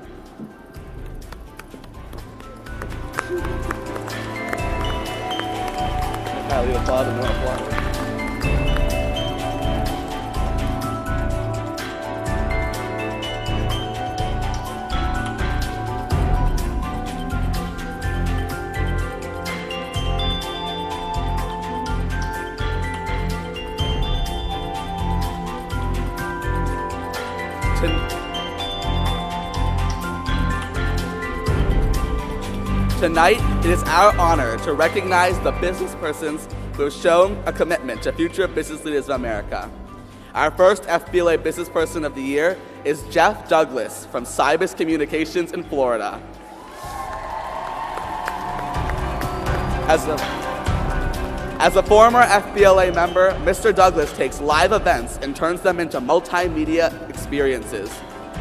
Tonight, it is our honor to recognize the business persons who have shown a commitment to future business leaders of America. Our first FBLA Business Person of the Year is Jeff Douglas from Cybus Communications in Florida. As a former FBLA member, Mr. Douglas takes live events and turns them into multimedia experiences.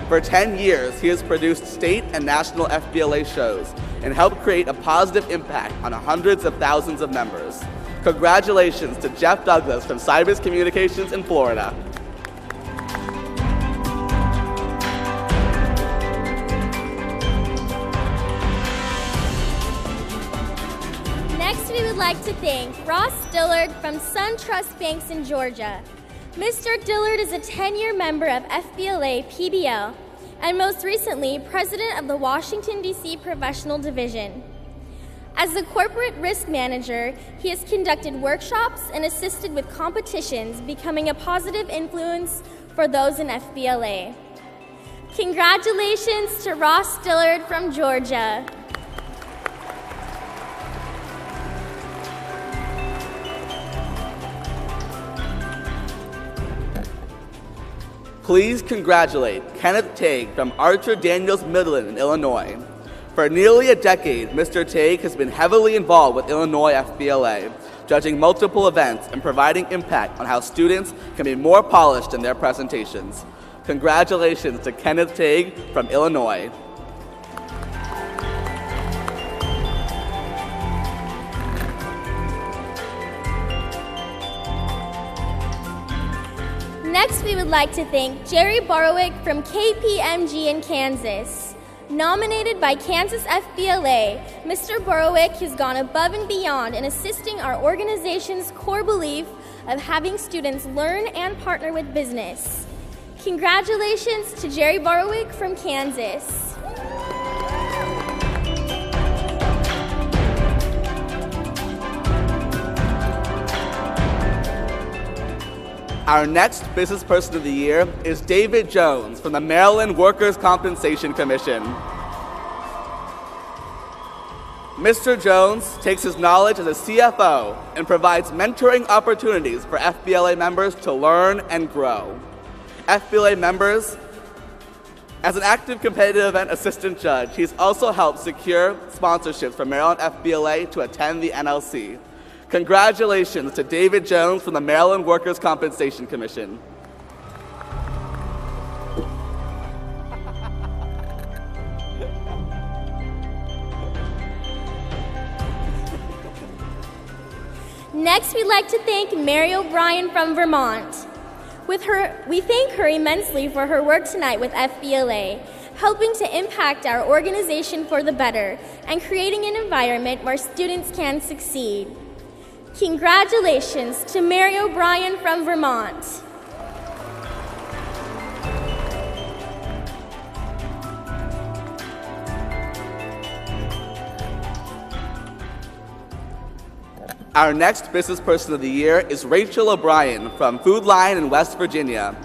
For 10 years, he has produced state and national FBLA shows and helped create a positive impact on hundreds of thousands of members. Congratulations to Jeff Douglas from Cybus Communications in Florida. Next, we would like to thank Ross Dillard from SunTrust Banks in Georgia. Mr. Dillard is a 10-year member of FBLA PBL and most recently president of the Washington, D.C. Professional Division. As the corporate risk manager, he has conducted workshops and assisted with competitions, becoming a positive influence for those in FBLA. Congratulations to Ross Dillard from Georgia. Please congratulate Kenneth Tague from Archer Daniels Midland in Illinois. For nearly a decade, Mr. Tague has been heavily involved with Illinois FBLA, judging multiple events and providing impact on how students can be more polished in their presentations. Congratulations to Kenneth Tague from Illinois. Next, we would like to thank Jerry Borowick from KPMG in Kansas. Nominated by Kansas FBLA, Mr. Borowick has gone above and beyond in assisting our organization's core belief of having students learn and partner with business. Congratulations to Jerry Borowick from Kansas. Our next Business Person of the Year is David Jones from the Maryland Workers' Compensation Commission. Mr. Jones takes his knowledge as a CFO and provides mentoring opportunities for FBLA members to learn and grow. FBLA members, as an active competitive event assistant judge, he's also helped secure sponsorships for Maryland FBLA to attend the NLC. Congratulations to David Jones from the Maryland Workers' Compensation Commission. Next, we'd like to thank Mary O'Brien from Vermont. We thank her immensely for her work tonight with FBLA, helping to impact our organization for the better and creating an environment where students can succeed. Congratulations to Mary O'Brien from Vermont. Our next Business Person of the Year is Rachel O'Brien from Food Line in West Virginia.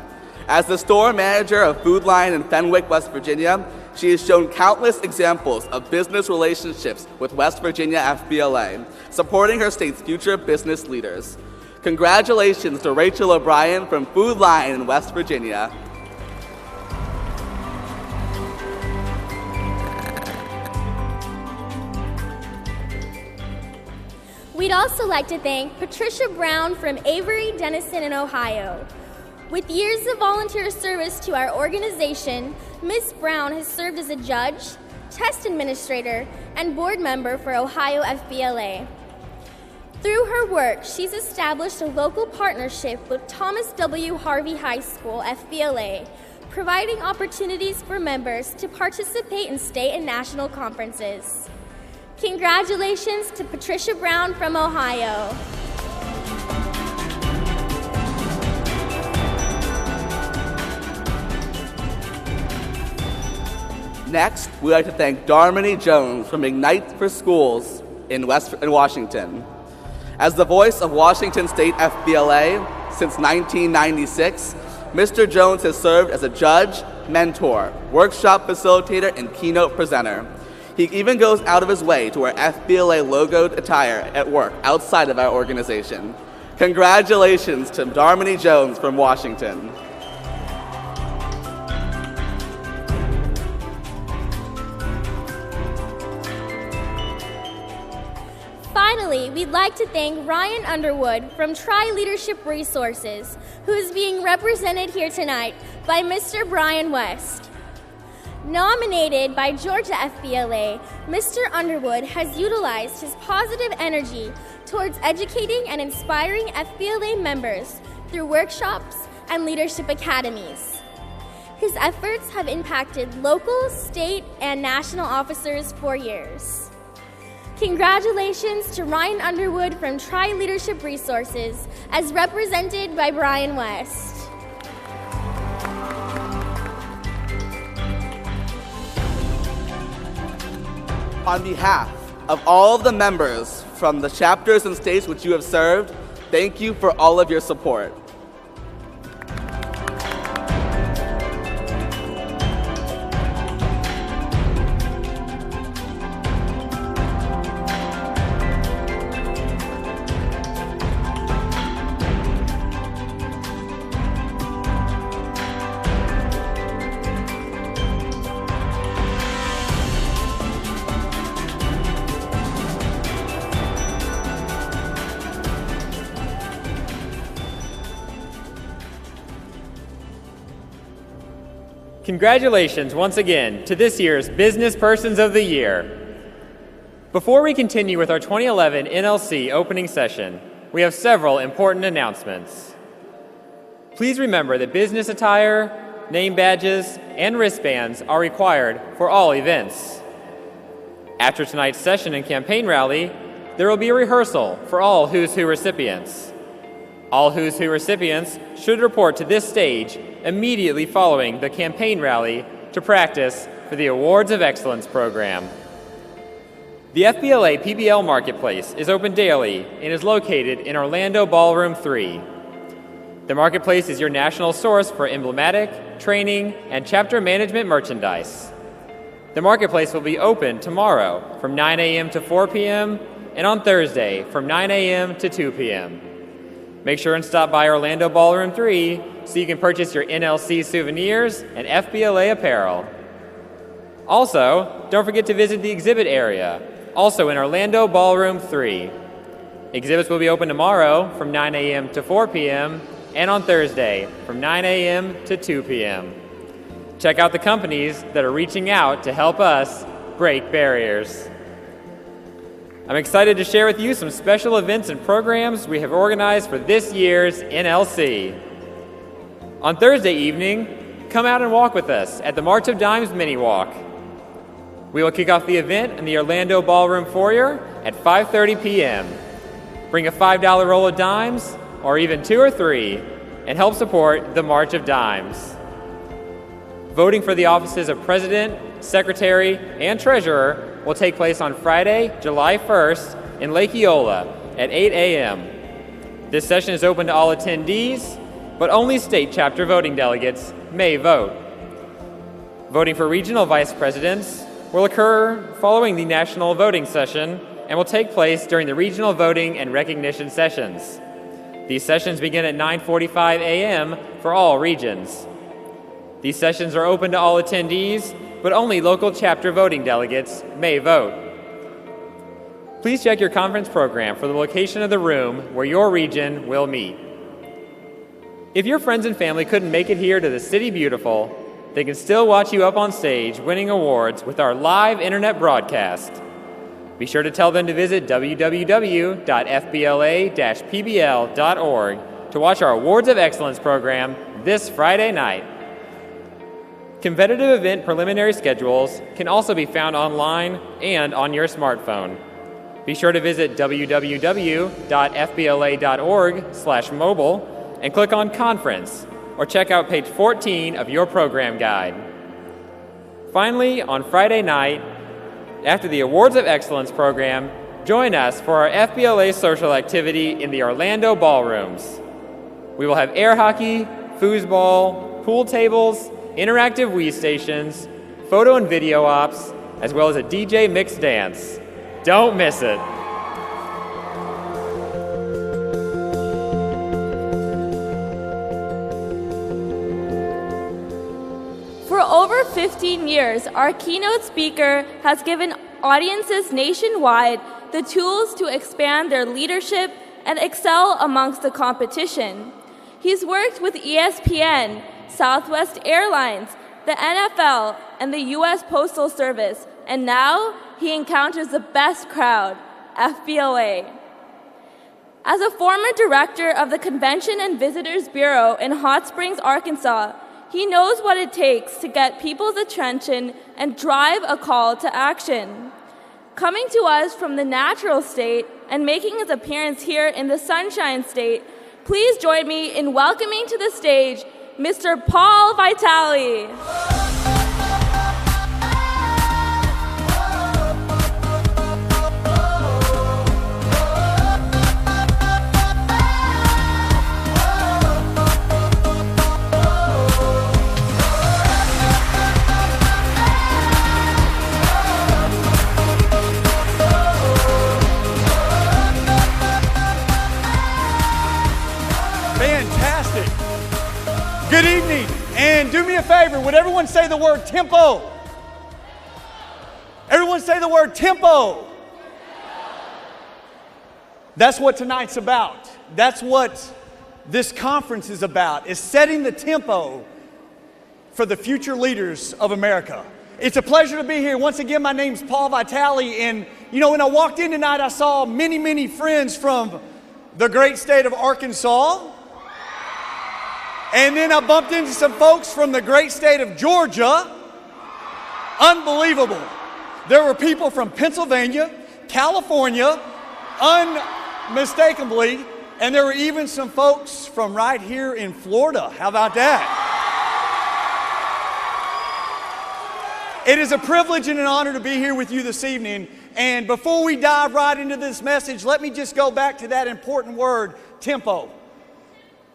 As the store manager of Food Line in Fenwick, West Virginia, she has shown countless examples of business relationships with West Virginia FBLA, supporting her state's future business leaders. Congratulations to Rachel O'Brien from Food Line in West Virginia. We'd also like to thank Patricia Brown from Avery, Denison, in Ohio. With years of volunteer service to our organization, Ms. Brown has served as a judge, test administrator, and board member for Ohio FBLA. Through her work, she's established a local partnership with Thomas W. Harvey High School FBLA, providing opportunities for members to participate in state and national conferences. Congratulations to Patricia Brown from Ohio. Next, we'd like to thank Darmony Jones from Ignite for Schools in Washington. As the voice of Washington State FBLA since 1996, Mr. Jones has served as a judge, mentor, workshop facilitator, and keynote presenter. He even goes out of his way to wear FBLA logoed attire at work outside of our organization. Congratulations to Darmony Jones from Washington. Finally, we'd like to thank Ryan Underwood from Tri-Leadership Resources, who is being represented here tonight by Mr. Brian West. Nominated by Georgia FBLA, Mr. Underwood has utilized his positive energy towards educating and inspiring FBLA members through workshops and leadership academies. His efforts have impacted local, state, and national officers for years. Congratulations to Ryan Underwood from Tri-Leadership Resources, as represented by Brian West. On behalf of all of the members from the chapters and states which you have served, thank you for all of your support. Congratulations once again to this year's Business Persons of the Year. Before we continue with our 2011 NLC opening session, we have several important announcements. Please remember that business attire, name badges, and wristbands are required for all events. After tonight's session and campaign rally, there will be a rehearsal for all Who's Who recipients. All Who's Who recipients should report to this stage immediately following the campaign rally to practice for the Awards of Excellence program. The FBLA PBL Marketplace is open daily and is located in Orlando Ballroom 3. The marketplace is your national source for emblematic, training, and chapter management merchandise. The marketplace will be open tomorrow from 9 a.m. to 4 p.m. and on Thursday from 9 a.m. to 2 p.m. Make sure and stop by Orlando Ballroom 3 so you can purchase your NLC souvenirs and FBLA apparel. Also, don't forget to visit the exhibit area, also in Orlando Ballroom 3. Exhibits will be open tomorrow from 9 a.m. to 4 p.m. and on Thursday from 9 a.m. to 2 p.m. Check out the companies that are reaching out to help us break barriers. I'm excited to share with you some special events and programs we have organized for this year's NLC. On Thursday evening, come out and walk with us at the March of Dimes Mini Walk. We will kick off the event in the Orlando Ballroom foyer at 5:30 p.m. Bring a $5 roll of dimes, or even 2 or 3, and help support the March of Dimes. Voting for the offices of President, Secretary, and Treasurer will take place on Friday, July 1st in Lake Eola at 8 a.m. This session is open to all attendees, but only state chapter voting delegates may vote. Voting for regional vice presidents will occur following the national voting session and will take place during the regional voting and recognition sessions. These sessions begin at 9:45 a.m. for all regions. These sessions are open to all attendees, but only local chapter voting delegates may vote. Please check your conference program for the location of the room where your region will meet. If your friends and family couldn't make it here to the City Beautiful, they can still watch you up on stage winning awards with our live internet broadcast. Be sure to tell them to visit www.fbla-pbl.org to watch our Awards of Excellence program this Friday night. Competitive event preliminary schedules can also be found online and on your smartphone. Be sure to visit www.fbla.org/mobile and click on Conference, or check out page 14 of your program guide. Finally, on Friday night, after the Awards of Excellence program, join us for our FBLA social activity in the Orlando ballrooms. We will have air hockey, foosball, pool tables, interactive Wii stations, photo and video ops, as well as a DJ mixed dance. Don't miss it. For over 15 years, our keynote speaker has given audiences nationwide the tools to expand their leadership and excel amongst the competition. He's worked with ESPN, Southwest Airlines, the NFL, and the U.S. Postal Service, and now he encounters the best crowd, FBLA. As a former director of the Convention and Visitors Bureau in Hot Springs, Arkansas, he knows what it takes to get people's attention and drive a call to action. Coming to us from the natural state and making his appearance here in the Sunshine State, please join me in welcoming to the stage Mr. Paul Vitale. Fantastic. Good evening, and do me a favor, would everyone say the word tempo? Everyone say the word tempo. That's what tonight's about. That's what this conference is about, is setting the tempo for the future leaders of America. It's a pleasure to be here. Once again, my name's Paul Vitale, and you know, when I walked in tonight, I saw many, many friends from the great state of Arkansas. And then I bumped into some folks from the great state of Georgia. Unbelievable. There were people from Pennsylvania, California, unmistakably, and there were even some folks from right here in Florida. How about that? It is a privilege and an honor to be here with you this evening. And before we dive right into this message, let me just go back to that important word, tempo.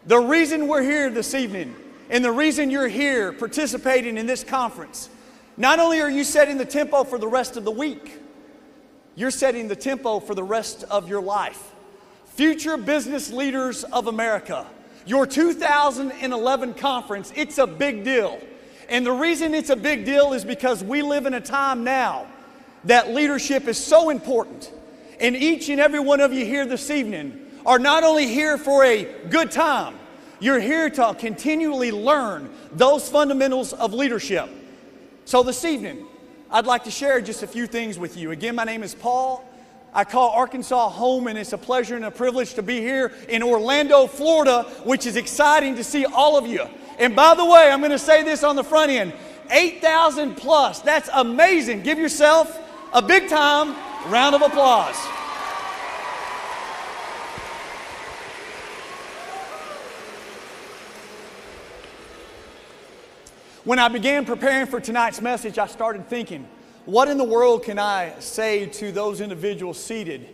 The reason we're here this evening and the reason you're here participating in this conference, not only are you setting the tempo for the rest of the week, you're setting the tempo for the rest of your life. Future Business Leaders of America, your 2011 conference, it's a big deal. And the reason it's a big deal is because we live in a time now that leadership is so important. And each and every one of you here this evening are not only here for a good time, you're here to continually learn those fundamentals of leadership. So this evening, I'd like to share just a few things with you. Again, my name is Paul. I call Arkansas home, and it's a pleasure and a privilege to be here in Orlando, Florida, which is exciting to see all of you. And by the way, I'm going to say this on the front end, 8,000 plus. That's amazing. Give yourself a big time round of applause. When I began preparing for tonight's message, I started thinking, what in the world can I say to those individuals seated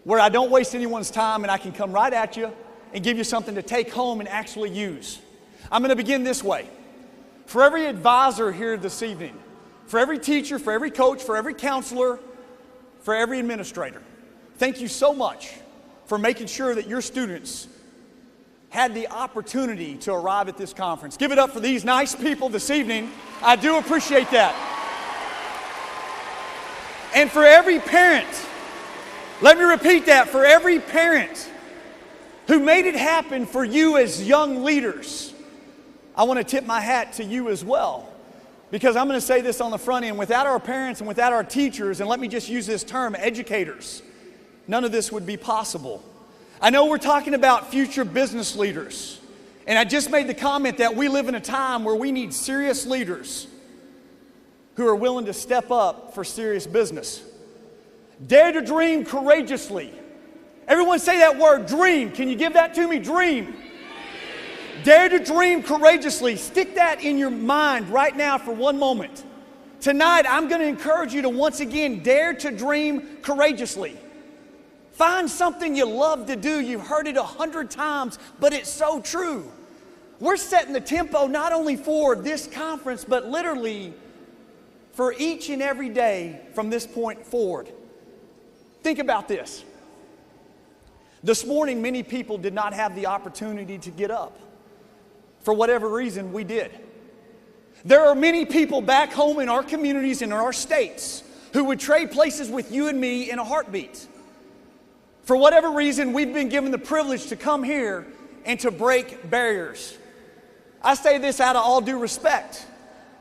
where I don't waste anyone's time and I can come right at you and give you something to take home and actually use? I'm going to begin this way. For every advisor here this evening, for every teacher, for every coach, for every counselor, for every administrator, thank you so much for making sure that your students had the opportunity to arrive at this conference. Give it up for these nice people this evening. I do appreciate that. And for every parent, let me repeat that, for every parent who made it happen for you as young leaders, I want to tip my hat to you as well. Because I'm going to say this on the front end, without our parents and without our teachers, and let me just use this term, educators, none of this would be possible. I know we're talking about future business leaders, and I just made the comment that we live in a time where we need serious leaders who are willing to step up for serious business. Dare to dream courageously. Everyone say that word, dream. Can you give that to me? Dream. Dare to dream courageously. Stick that in your mind right now for one moment. Tonight, I'm going to encourage you to once again dare to dream courageously. Find something you love to do. You've heard it 100 times, but it's so true. We're setting the tempo not only for this conference, but literally for each and every day from this point forward. Think about this. This morning, many people did not have the opportunity to get up. For whatever reason, we did. There are many people back home in our communities and in our states who would trade places with you and me in a heartbeat. For whatever reason, we've been given the privilege to come here and to break barriers. I say this out of all due respect.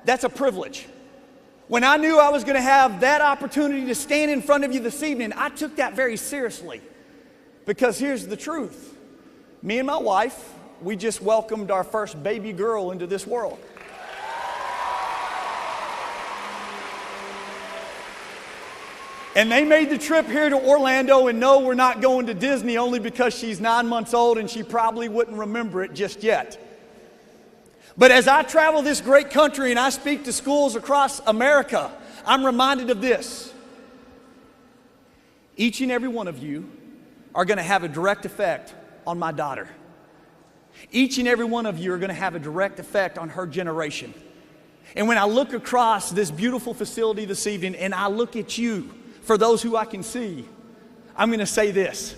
That's a privilege. When I knew I was going to have that opportunity to stand in front of you this evening, I took that very seriously. Because here's the truth. Me and my wife, we just welcomed our first baby girl into this world. And they made the trip here to Orlando, and no, we're not going to Disney only because she's 9 months old and she probably wouldn't remember it just yet. But as I travel this great country and I speak to schools across America, I'm reminded of this. Each and every one of you are going to have a direct effect on my daughter. Each and every one of you are going to have a direct effect on her generation. And when I look across this beautiful facility this evening and I look at you, for those who I can see, I'm going to say this.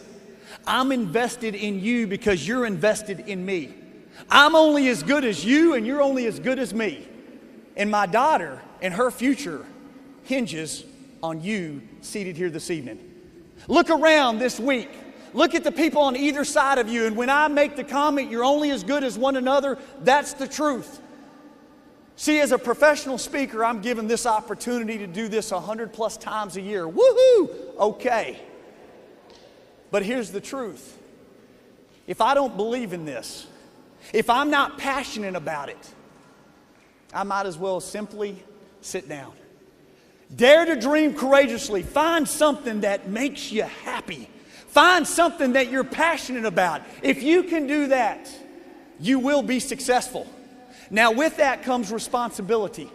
I'm invested in you because you're invested in me. I'm only as good as you and you're only as good as me. And my daughter and her future hinges on you seated here this evening. Look around this week. Look at the people on either side of you. And when I make the comment, you're only as good as one another, that's the truth. See, as a professional speaker, I'm given this opportunity to do this 100 plus times a year. Woohoo! Okay. But here's the truth. If I don't believe in this, if I'm not passionate about it, I might as well simply sit down. Dare to dream courageously. Find something that makes you happy. Find something that you're passionate about. If you can do that, you will be successful. Now, with that comes responsibility.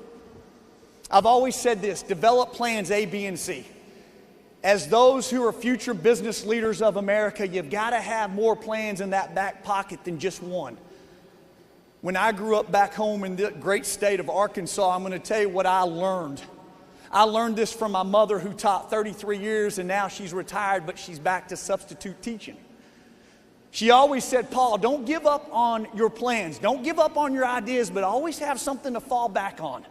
I've always said this, develop plans A, B, and C. as those who are future business leaders of America, you've got to have more plans in that back pocket than just one. When I grew up back home in the great state of Arkansas, I'm going to tell you what I learned. I learned this from my mother, who taught 33 years, and now she's retired, but she's back to substitute teaching. She always said, Paul, don't give up on your plans. Don't give up on your ideas, but always have something to fall back on.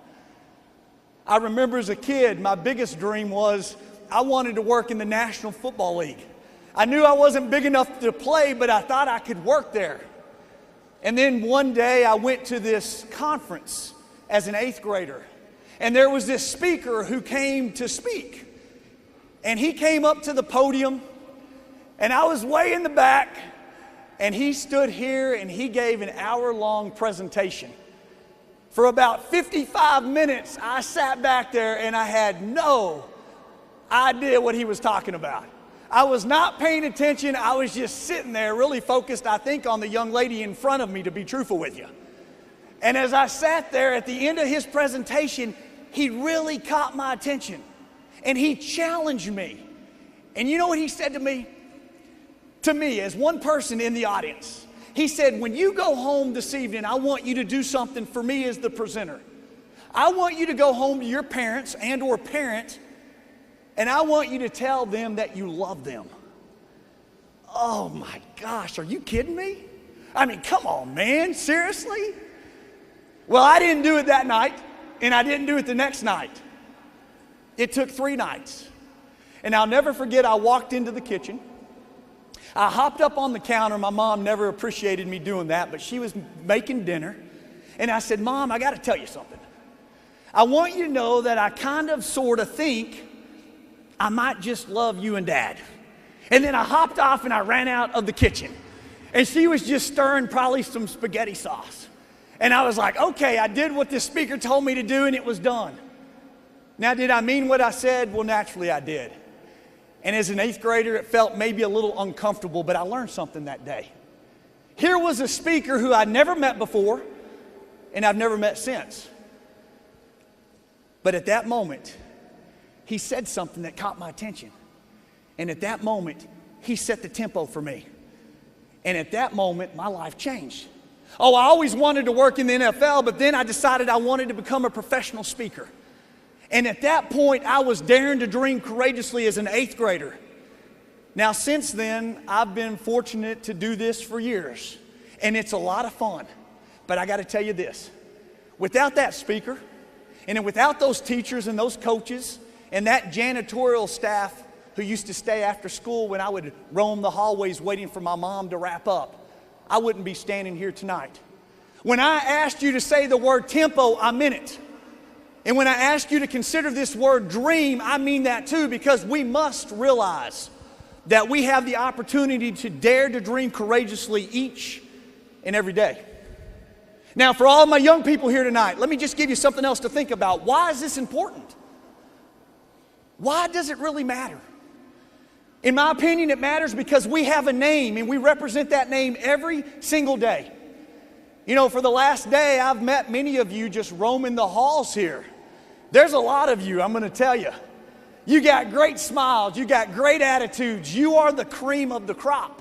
I remember as a kid, my biggest dream was I wanted to work in the National Football League. I knew I wasn't big enough to play, but I thought I could work there. And then one day I went to this conference as an 8th grader. And there was this speaker who came to speak. And he came up to the podium, and I was way in the back, and he stood here and he gave an hour-long presentation. For about 55 minutes, I sat back there and I had no idea what he was talking about. I was not paying attention. I was just sitting there really focused, I think, on the young lady in front of me, to be truthful with you. And as I sat there at the end of his presentation, he really caught my attention. And he challenged me. And you know what he said to me? To me, as one person in the audience. He said, when you go home this evening, I want you to do something for me as the presenter. I want you to go home to your parents and or parent, and I want you to tell them that you love them. Oh my gosh, are you kidding me? I mean, come on, man, seriously? Well, I didn't do it that night, and I didn't do it the next night. It took 3 nights. And I'll never forget, I walked into the kitchen. I hopped up on the counter. My mom never appreciated me doing that, but she was making dinner. And I said, Mom, I got to tell you something. I want you to know that I kind of sort of think I might just love you and Dad. And then I hopped off and I ran out of the kitchen. And she was just stirring probably some spaghetti sauce. And I was like, okay, I did what this speaker told me to do, and it was done. Now, did I mean what I said? Well, naturally I did. And as an 8th grader, it felt maybe a little uncomfortable, but I learned something that day. Here was a speaker who I'd never met before, and I've never met since. But at that moment, he said something that caught my attention. And at that moment, he set the tempo for me. And at that moment, my life changed. Oh, I always wanted to work in the NFL, but then I decided I wanted to become a professional speaker. And at that point, I was daring to dream courageously as an 8th grader. Now, since then, I've been fortunate to do this for years, and it's a lot of fun. But I got to tell you this, without that speaker, and without those teachers and those coaches, and that janitorial staff who used to stay after school when I would roam the hallways waiting for my mom to wrap up, I wouldn't be standing here tonight. When I asked you to say the word tempo, I meant it. And when I ask you to consider this word dream, I mean that too, because we must realize that we have the opportunity to dare to dream courageously each and every day. Now, for all my young people here tonight, let me just give you something else to think about. Why is this important? Why does it really matter? In my opinion, it matters because we have a name, and we represent that name every single day. You know, for the last day, I've met many of you just roaming the halls here. There's a lot of you, I'm going to tell you. You got great smiles. You got great attitudes. You are the cream of the crop.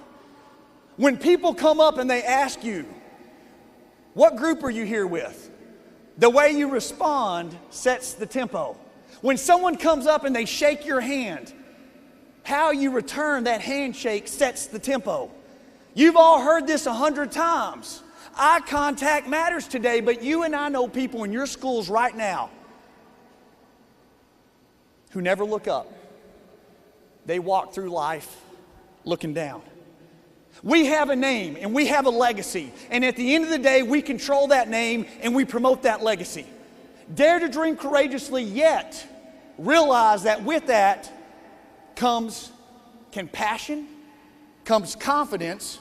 When people come up and they ask you, what group are you here with? The way you respond sets the tempo. When someone comes up and they shake your hand, how you return that handshake sets the tempo. You've all heard this 100 times. Eye contact matters today, but you and I know people in your schools right now who never look up. They walk through life looking down. We have a name and we have a legacy, and at the end of the day, we control that name and we promote that legacy. Dare to dream courageously, yet realize that with that comes compassion, comes confidence,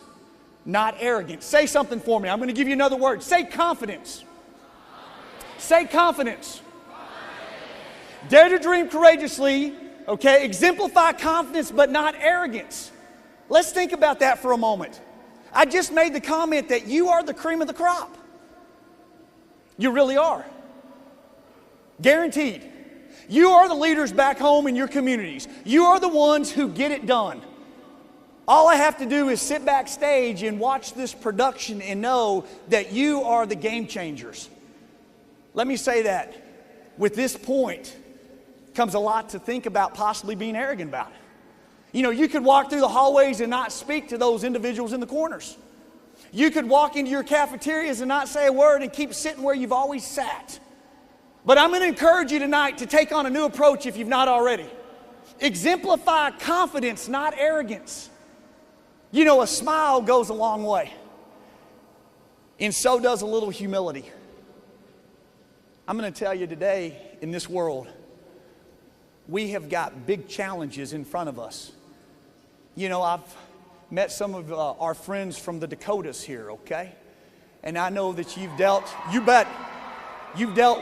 not arrogance. Say something for me. I'm going to give you another word. Say confidence. Say confidence. Dare to dream courageously, okay? Exemplify confidence, but not arrogance. Let's think about that for a moment. I just made the comment that you are the cream of the crop. You really are. Guaranteed. You are the leaders back home in your communities. You are the ones who get it done. All I have to do is sit backstage and watch this production and know that you are the game changers. Let me say that. With this point comes a lot to think about possibly being arrogant about. You know, you could walk through the hallways and not speak to those individuals in the corners. You could walk into your cafeterias and not say a word and keep sitting where you've always sat. But I'm going to encourage you tonight to take on a new approach if you've not already. Exemplify confidence, not arrogance. You know, a smile goes a long way. And so does a little humility. I'm going to tell you today, in this world, we have got big challenges in front of us. You know, I've met some of our friends from the Dakotas here, okay? And I know that you've dealt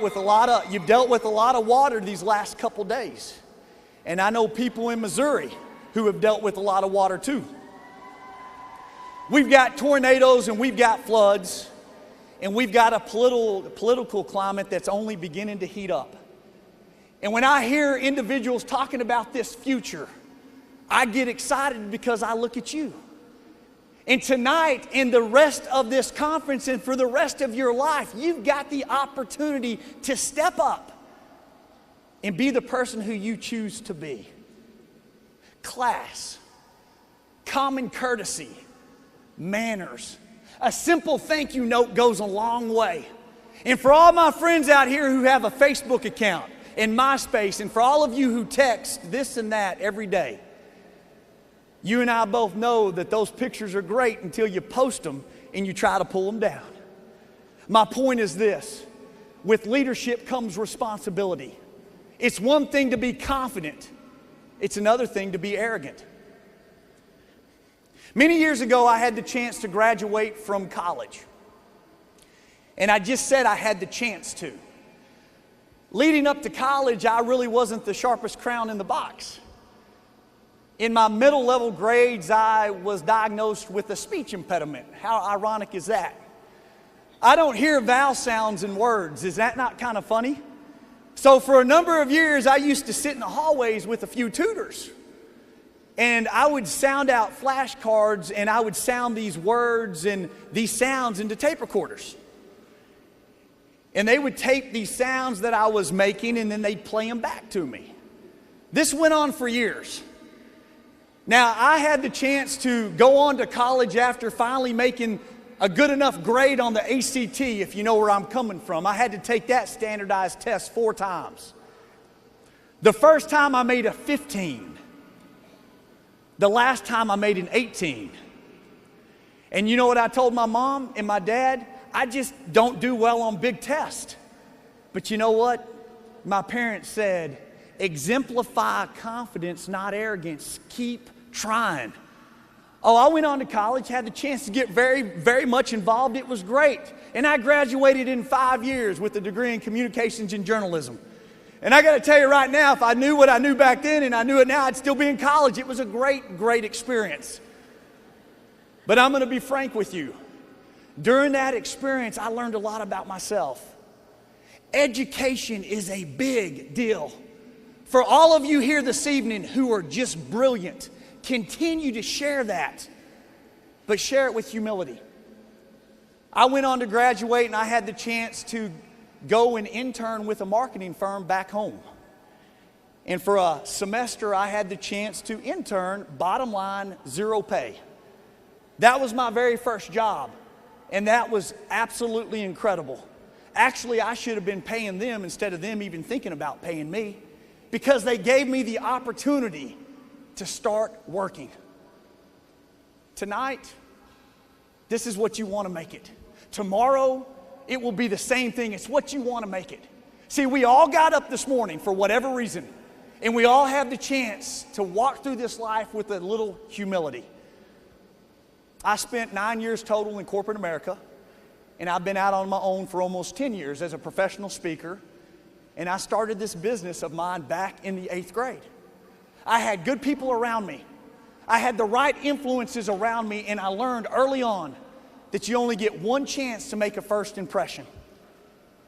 with a lot of water these last couple days. And I know people in Missouri who have dealt with a lot of water too. We've got tornadoes and we've got floods, and we've got a political climate that's only beginning to heat up. And when I hear individuals talking about this future, I get excited because I look at you. And tonight, and the rest of this conference, and for the rest of your life, you've got the opportunity to step up and be the person who you choose to be. Class, common courtesy, manners. A simple thank you note goes a long way. And for all my friends out here who have a Facebook account and MySpace, and for all of you who text this and that every day, you and I both know that those pictures are great until you post them and you try to pull them down. My point is this: with leadership comes responsibility. It's one thing to be confident, it's another thing to be arrogant. Many years ago, I had the chance to graduate from college. And I just said I had the chance to. Leading up to college, I really wasn't the sharpest crown in the box. In my middle level grades, I was diagnosed with a speech impediment. How ironic is that? I don't hear vowel sounds in words. Is that not kind of funny? So for a number of years, I used to sit in the hallways with a few tutors. And I would sound out flashcards, and I would sound these words and these sounds into tape recorders. And they would tape these sounds that I was making, and then they'd play them back to me. This went on for years. Now, I had the chance to go on to college after finally making a good enough grade on the ACT, if you know where I'm coming from. I had to take that standardized test 4 times. The first time I made a 15. The last time I made an 18. And you know what I told my mom and my dad? I just don't do well on big tests. But you know what? My parents said, exemplify confidence, not arrogance. Keep trying. Oh, I went on to college, had the chance to get very, very much involved. It was great. And I graduated in 5 years with a degree in communications and journalism. And I got to tell you right now, if I knew what I knew back then and I knew it now, I'd still be in college. It was a great, great experience. But I'm going to be frank with you. During that experience, I learned a lot about myself. Education is a big deal. For all of you here this evening who are just brilliant, continue to share that, but share it with humility. I went on to graduate, and I had the chance to go and intern with a marketing firm back home. And for a semester, I had the chance to intern, bottom line, 0 pay. That was my very first job, and that was absolutely incredible. Actually, I should have been paying them instead of them even thinking about paying me, because they gave me the opportunity to start working. Tonight, this is what you want to make it. Tomorrow, it will be the same thing. It's what you want to make it. See, we all got up this morning for whatever reason, and we all have the chance to walk through this life with a little humility. I spent 9 years total in corporate America, and I've been out on my own for almost 10 years as a professional speaker, and I started this business of mine back in the 8th grade. I had good people around me. I had the right influences around me, and I learned early on that you only get one chance to make a first impression.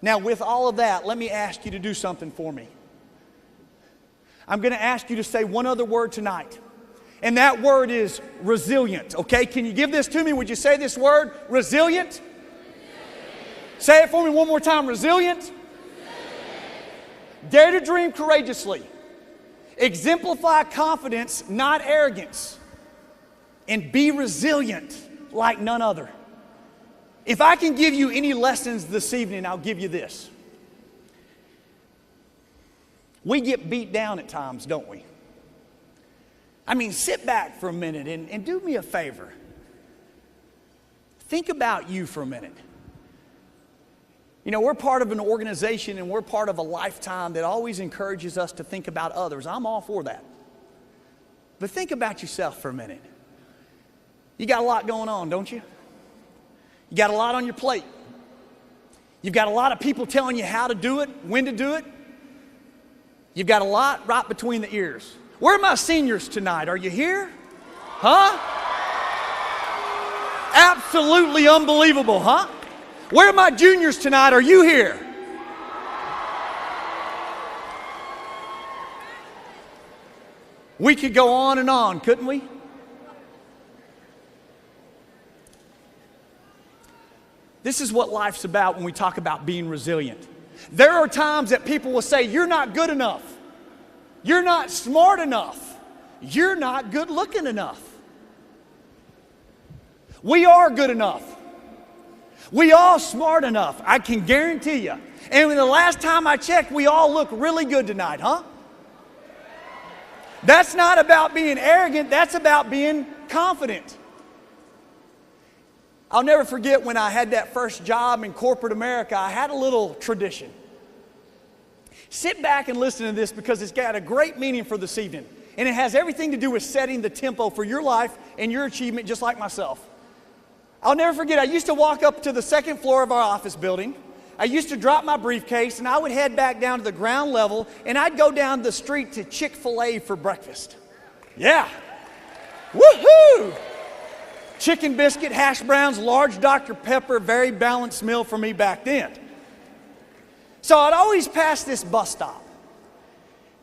Now, with all of that, let me ask you to do something for me. I'm going to ask you to say one other word tonight. And that word is resilient, okay? Can you give this to me? Would you say this word? Resilient? Say it for me one more time. Resilient? Dare to dream courageously. Exemplify confidence, not arrogance. And be resilient like none other. If I can give you any lessons this evening, I'll give you this. We get beat down at times, don't we? I mean, sit back for a minute and do me a favor. Think about you for a minute. You know, we're part of an organization and we're part of a lifetime that always encourages us to think about others. I'm all for that. But think about yourself for a minute. You got a lot going on, don't you? You got a lot on your plate. You've got a lot of people telling you how to do it, when to do it. You've got a lot right between the ears. Where are my seniors tonight? Are you here? Huh? Absolutely unbelievable, huh? Where are my juniors tonight? Are you here? We could go on, couldn't we? This is what life's about when we talk about being resilient. There are times that people will say, you're not good enough. You're not smart enough. You're not good looking enough. We are good enough. We all smart enough, I can guarantee you. And the last time I checked, we all look really good tonight, huh? That's not about being arrogant, that's about being confident. I'll never forget when I had that first job in corporate America, I had a little tradition. Sit back and listen to this because it's got a great meaning for this evening. And it has everything to do with setting the tempo for your life and your achievement, just like myself. I'll never forget, I used to walk up to the second floor of our office building. I used to drop my briefcase and I would head back down to the ground level and I'd go down the street to Chick-fil-A for breakfast. Yeah. Woohoo! Chicken biscuit, hash browns, large Dr. Pepper, very balanced meal for me back then. So I'd always pass this bus stop.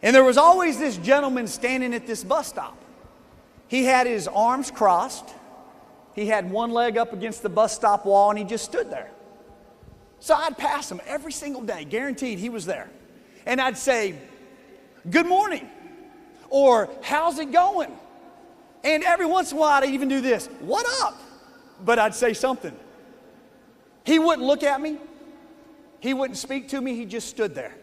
And there was always this gentleman standing at this bus stop. He had his arms crossed. He had one leg up against the bus stop wall and he just stood there. So I'd pass him every single day, guaranteed he was there. And I'd say, good morning, or how's it going? And every once in a while I'd even do this, what up? But I'd say something. He wouldn't look at me. He wouldn't speak to me, he just stood there.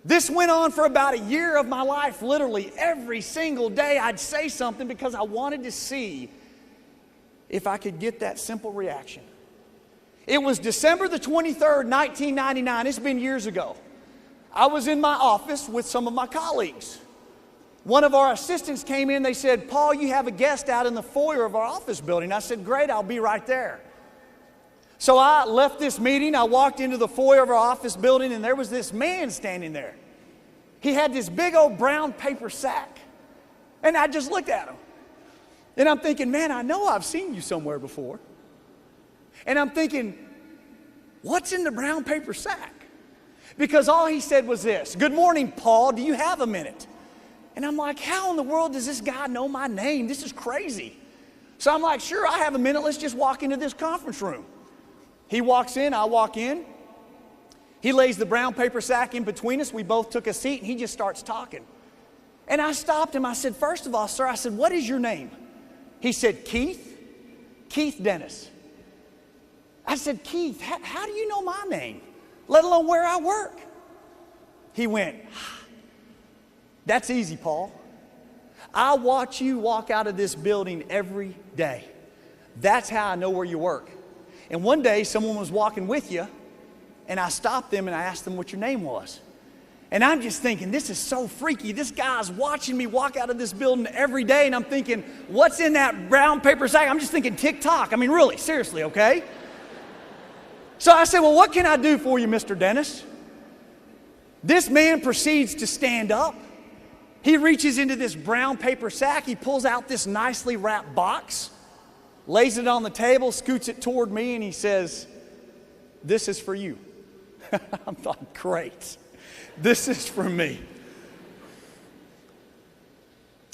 This went on for about a year of my life, literally every single day I'd say something because I wanted to see if I could get that simple reaction. It was December the 23rd, 1999, it's been years ago. I was in my office with some of my colleagues. One of our assistants came in, they said, Paul, you have a guest out in the foyer of our office building. I said, great, I'll be right there. So I left this meeting, I walked into the foyer of our office building and there was this man standing there. He had this big old brown paper sack. And I just looked at him. And I'm thinking, man, I know I've seen you somewhere before. And I'm thinking, what's in the brown paper sack? Because all he said was this, good morning, Paul, do you have a minute? And I'm like, how in the world does this guy know my name? This is crazy. So I'm like, sure, I have a minute, let's just walk into this conference room. He walks in, I walk in. He lays the brown paper sack in between us. We both took a seat and he just starts talking. And I stopped him. I said, first of all, sir, I said, what is your name? He said, Keith Dennis. I said, Keith, how do you know my name, let alone where I work? He went, that's easy, Paul. I watch you walk out of this building every day. That's how I know where you work. And one day, someone was walking with you, and I stopped them and I asked them what your name was. And I'm just thinking, this is so freaky. This guy's watching me walk out of this building every day, and I'm thinking, what's in that brown paper sack? I'm just thinking TikTok. I mean, really, seriously, okay? So I said, well, what can I do for you, Mr. Dennis? This man proceeds to stand up. He reaches into this brown paper sack. He pulls out this nicely wrapped box, lays it on the table, scoots it toward me, and he says, this is for you. I'm like, great. This is for me.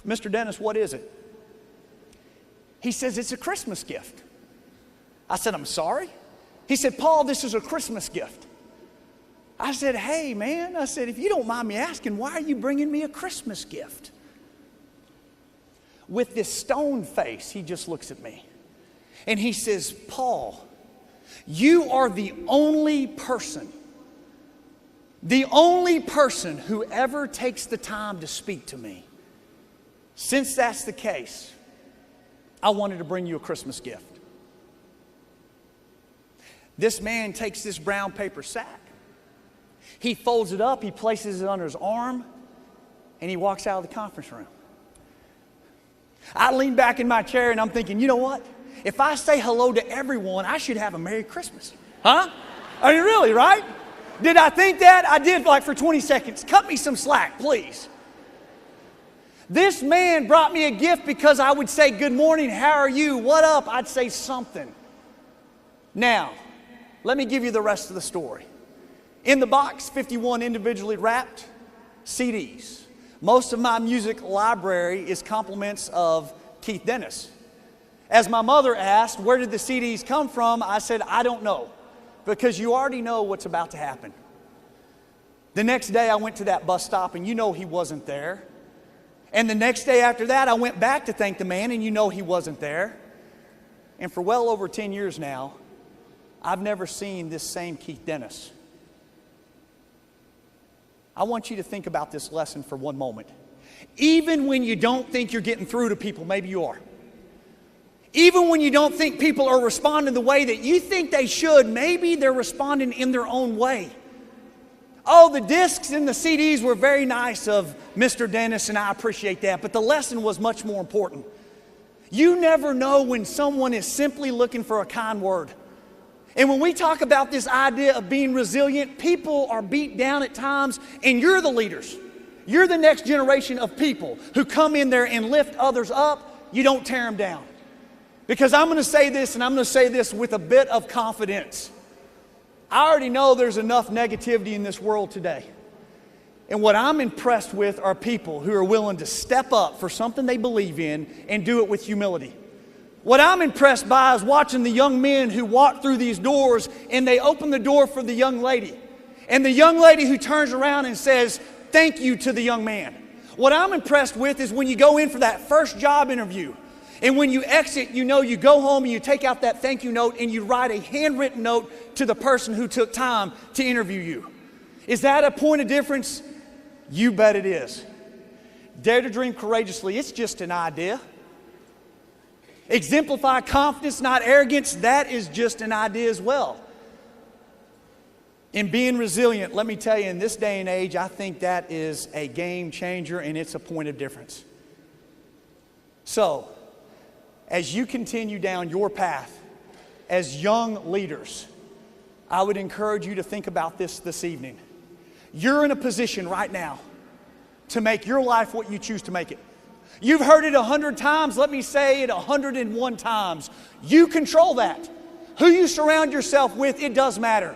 Mr. Dennis, what is it? He says, it's a Christmas gift. I said, I'm sorry? He said, Paul, this is a Christmas gift. I said, hey, man, I said, if you don't mind me asking, why are you bringing me a Christmas gift? With this stone face, he just looks at me. And he says, Paul, you are the only person who ever takes the time to speak to me. Since that's the case, I wanted to bring you a Christmas gift. This man takes this brown paper sack. He folds it up, he places it under his arm, and he walks out of the conference room. I lean back in my chair and I'm thinking, you know what? If I say hello to everyone, I should have a Merry Christmas. Huh? I mean, really, right? Did I think that? I did, like, for 20 seconds. Cut me some slack, please. This man brought me a gift because I would say, good morning, how are you? What up? I'd say something. Now, let me give you the rest of the story. In the box, 51 individually wrapped CDs. Most of my music library is compliments of Keith Dennis. As my mother asked, where did the CDs come from? I said, I don't know, because you already know what's about to happen. The next day I went to that bus stop and you know he wasn't there. And the next day after that I went back to thank the man and you know he wasn't there. And for well over 10 years now, I've never seen this same Keith Dennis. I want you to think about this lesson for one moment. Even when you don't think you're getting through to people, maybe you are. Even when you don't think people are responding the way that you think they should, maybe they're responding in their own way. Oh, the discs and the CDs were very nice of Mr. Dennis, and I appreciate that, but the lesson was much more important. You never know when someone is simply looking for a kind word. And when we talk about this idea of being resilient, people are beat down at times, and you're the leaders. You're the next generation of people who come in there and lift others up. You don't tear them down. Because I'm going to say this, and I'm going to say this with a bit of confidence. I already know there's enough negativity in this world today. And what I'm impressed with are people who are willing to step up for something they believe in and do it with humility. What I'm impressed by is watching the young men who walk through these doors and they open the door for the young lady. And the young lady who turns around and says, thank you to the young man. What I'm impressed with is when you go in for that first job interview, and when you exit, you know you go home and you take out that thank you note and you write a handwritten note to the person who took time to interview you. Is that a point of difference? You bet it is. Dare to dream courageously, it's just an idea. Exemplify confidence, not arrogance, that is just an idea as well. In being resilient, let me tell you, in this day and age, I think that is a game changer and it's a point of difference. So, as you continue down your path as young leaders, I would encourage you to think about this evening. You're in a position right now to make your life what you choose to make it. You've heard it 100 times. Let me say it 101 times. You control that. Who you surround yourself with, it does matter.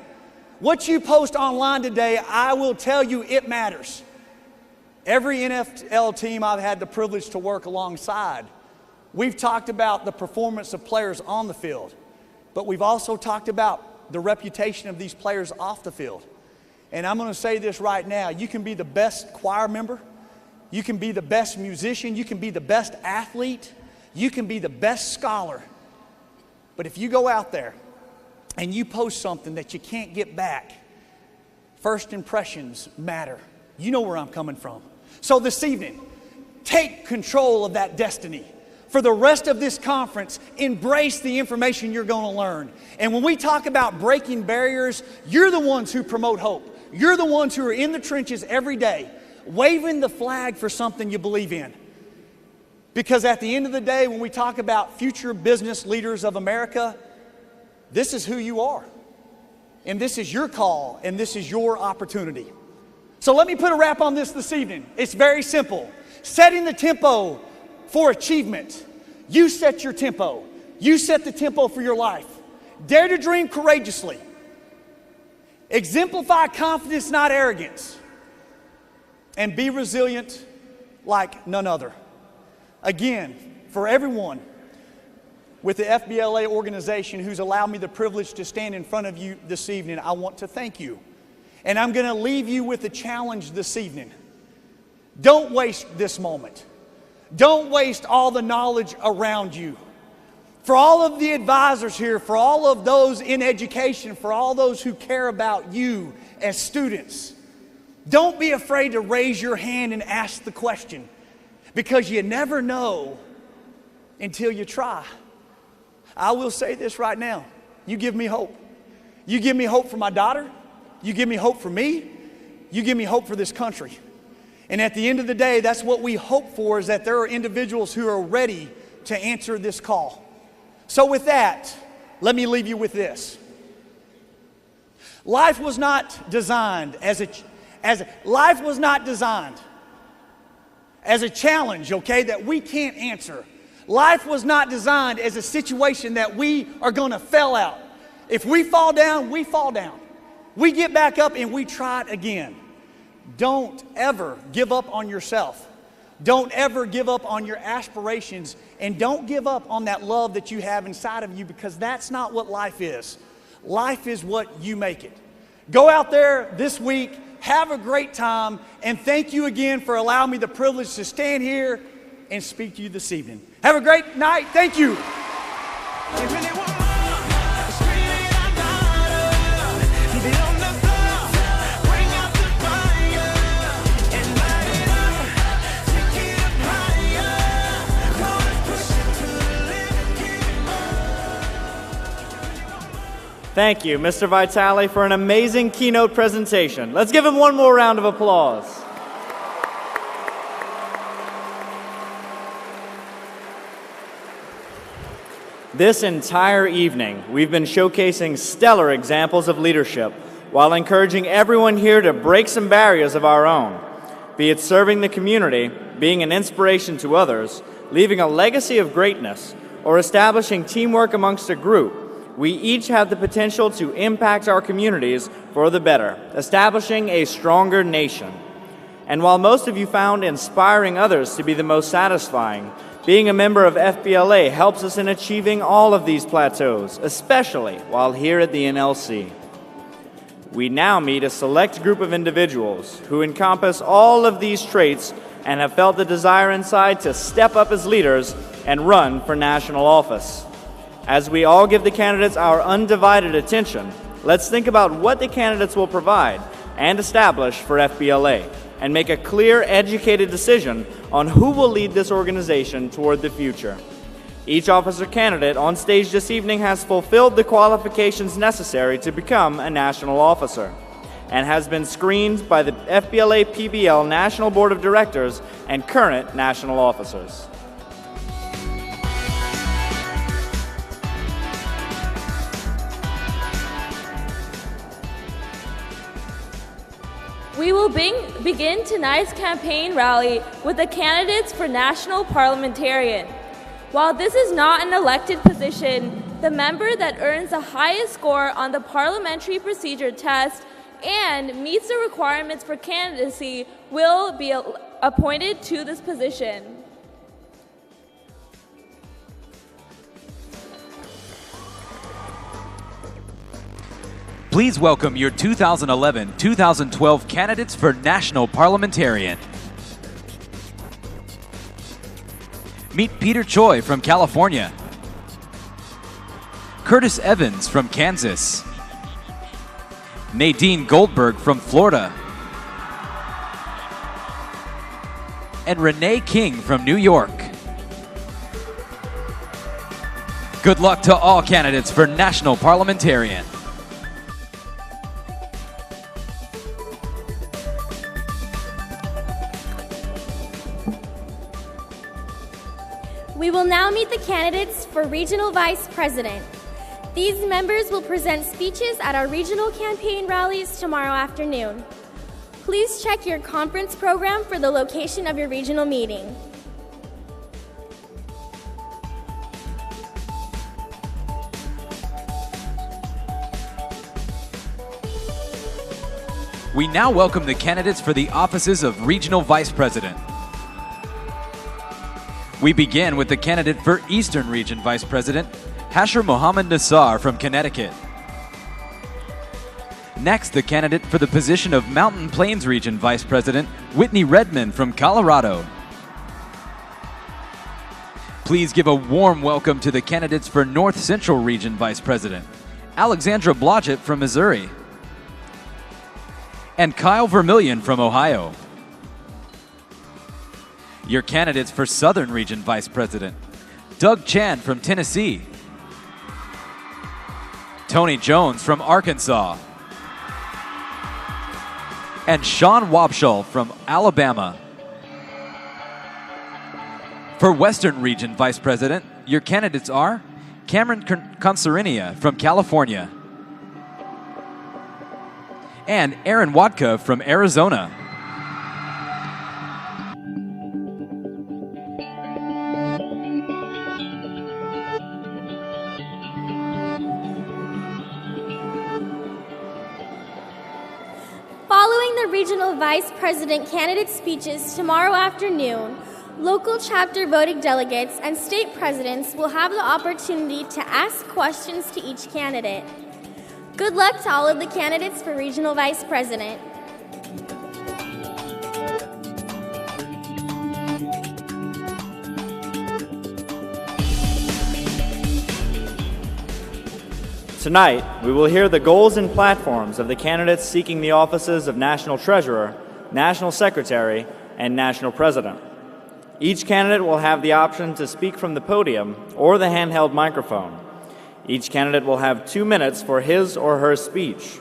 What you post online today, I will tell you, it matters. Every NFL team I've had the privilege to work alongside, we've talked about the performance of players on the field, but we've also talked about the reputation of these players off the field. And I'm going to say this right now. You can be the best choir member. You can be the best musician. You can be the best athlete. You can be the best scholar. But if you go out there and you post something that you can't get back, first impressions matter. You know where I'm coming from. So this evening, take control of that destiny. For the rest of this conference, embrace the information you're going to learn. And when we talk about breaking barriers, you're the ones who promote hope. You're the ones who are in the trenches every day, waving the flag for something you believe in. Because at the end of the day, when we talk about future business leaders of America, this is who you are. And this is your call, and this is your opportunity. So let me put a wrap on this evening. It's very simple. Setting the tempo for achievement. You set your tempo. You set the tempo for your life. Dare to dream courageously. Exemplify confidence, not arrogance. And be resilient like none other. again, for everyone with the FBLA organization who's allowed me the privilege to stand in front of you this evening, I want to thank you. And I'm going to leave you with a challenge this evening. Don't waste this moment. Don't waste all the knowledge around you. For all of the advisors here, for all of those in education, for all those who care about you as students, don't be afraid to raise your hand and ask the question, because you never know until you try. I will say this right now. You give me hope. You give me hope for my daughter. You give me hope for me. You give me hope for this country. And at the end of the day, that's what we hope for, is that there are individuals who are ready to answer this call. So with that, let me leave you with this. Life was not designed as a challenge, okay, that we can't answer. Life was not designed as a situation that we are going to fail out. If we fall down, we fall down. We get back up and we try it again. Don't ever give up on yourself. Don't ever give up on your aspirations, and don't give up on that love that you have inside of you, because that's not what life is. Life is what you make it. Go out there this week, have a great time, and thank you again for allowing me the privilege to stand here and speak to you this evening. Have a great night. Thank you. Thank you, Mr. Vitale, for an amazing keynote presentation. Let's give him one more round of applause. This entire evening, we've been showcasing stellar examples of leadership while encouraging everyone here to break some barriers of our own, be it serving the community, being an inspiration to others, leaving a legacy of greatness, or establishing teamwork amongst a group. We each have the potential to impact our communities for the better, establishing a stronger nation. And while most of you found inspiring others to be the most satisfying, being a member of FBLA helps us in achieving all of these plateaus, especially while here at the NLC. We now meet a select group of individuals who encompass all of these traits and have felt the desire inside to step up as leaders and run for national office. As we all give the candidates our undivided attention, let's think about what the candidates will provide and establish for FBLA, and make a clear, educated decision on who will lead this organization toward the future. Each officer candidate on stage this evening has fulfilled the qualifications necessary to become a national officer, and has been screened by the FBLA PBL National Board of Directors and current national officers. We will begin tonight's campaign rally with the candidates for national parliamentarian. While this is not an elected position, the member that earns the highest score on the parliamentary procedure test and meets the requirements for candidacy will be appointed to this position. Please welcome your 2011-2012 candidates for national parliamentarian. Meet Peter Choi from California, Curtis Evans from Kansas, Nadine Goldberg from Florida, and Renee King from New York. Good luck to all candidates for national parliamentarian. We will now meet the candidates for Regional Vice President. These members will present speeches at our regional campaign rallies tomorrow afternoon. Please check your conference program for the location of your regional meeting. We now welcome the candidates for the offices of Regional Vice President. We begin with the candidate for Eastern Region Vice President, Hasher Mohammed Nassar from Connecticut. Next, the candidate for the position of Mountain Plains Region Vice President, Whitney Redmond from Colorado. Please give a warm welcome to the candidates for North Central Region Vice President, Alexandra Blodgett from Missouri, and Kyle Vermillion from Ohio. Your candidates for Southern Region Vice President, Doug Chan from Tennessee, Tony Jones from Arkansas, and Sean Wobschall from Alabama. For Western Region Vice President, your candidates are Cameron Consarinia from California and Aaron Wadka from Arizona. Following the regional vice president candidate speeches tomorrow afternoon, local chapter voting delegates and state presidents will have the opportunity to ask questions to each candidate. Good luck to all of the candidates for regional vice president. Tonight, we will hear the goals and platforms of the candidates seeking the offices of National Treasurer, National Secretary, and National President. Each candidate will have the option to speak from the podium or the handheld microphone. Each candidate will have 2 minutes for his or her speech.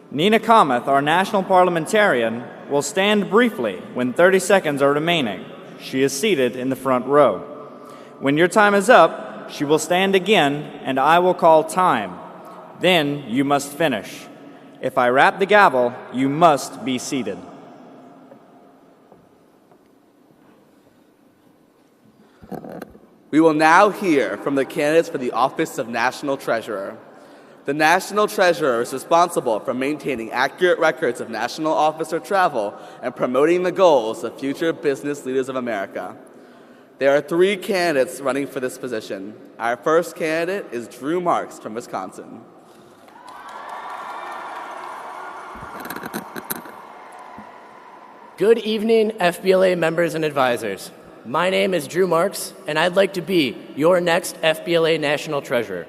Nina Kamath, our national parliamentarian, will stand briefly when 30 seconds are remaining. She is seated in the front row. When your time is up, she will stand again and I will call time. Then you must finish. If I rap the gavel, you must be seated. We will now hear from the candidates for the office of National Treasurer. The National Treasurer is responsible for maintaining accurate records of national officer travel and promoting the goals of future business leaders of America. There are 3 candidates running for this position. Our first candidate is Drew Marks from Wisconsin. Good evening, FBLA members and advisors. My name is Drew Marks, and I'd like to be your next FBLA National Treasurer.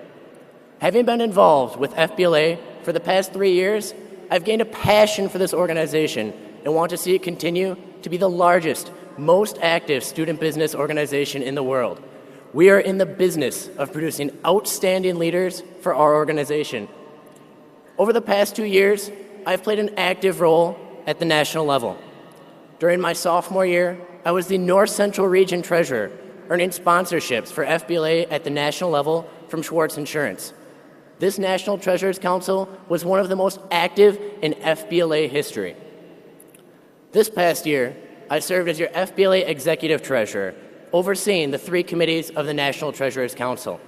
Having been involved with FBLA for the past 3 years, I've gained a passion for this organization and want to see it continue to be the largest, most active student business organization in the world. We are in the business of producing outstanding leaders for our organization. Over the past 2 years, I've played an active role at the national level. During my sophomore year, I was the North Central Region Treasurer, earning sponsorships for FBLA at the national level from Schwartz Insurance. This National Treasurers Council was one of the most active in FBLA history. This past year, I served as your FBLA Executive Treasurer, overseeing the 3 committees of the National Treasurers Council.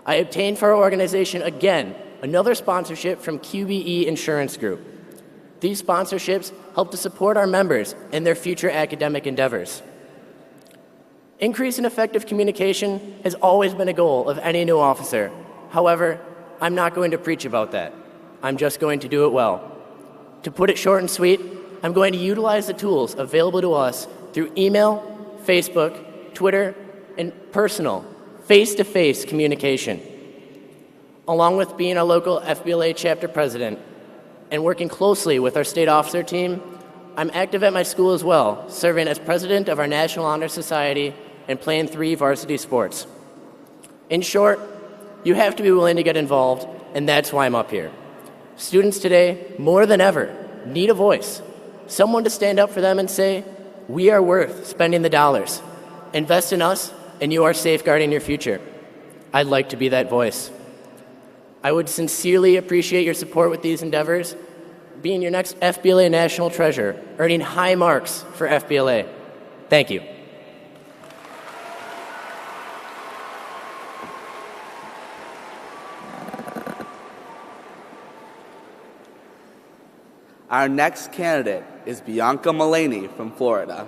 I obtained for our organization again another sponsorship from QBE Insurance Group. These sponsorships help to support our members in their future academic endeavors. Increasing effective communication has always been a goal of any new officer. However, I'm not going to preach about that. I'm just going to do it well. To put it short and sweet, I'm going to utilize the tools available to us through email, Facebook, Twitter, and personal, face-to-face communication. Along with being a local FBLA chapter president, and working closely with our state officer team, I'm active at my school as well, serving as president of our National Honor Society and playing 3 varsity sports. In short, you have to be willing to get involved, and that's why I'm up here. Students today, more than ever, need a voice, someone to stand up for them and say, we are worth spending the dollars. Invest in us, and you are safeguarding your future. I'd like to be that voice. I would sincerely appreciate your support with these endeavors, being your next FBLA National Treasurer, earning high marks for FBLA. Thank you. Our next candidate is Bianca Mullaney from Florida.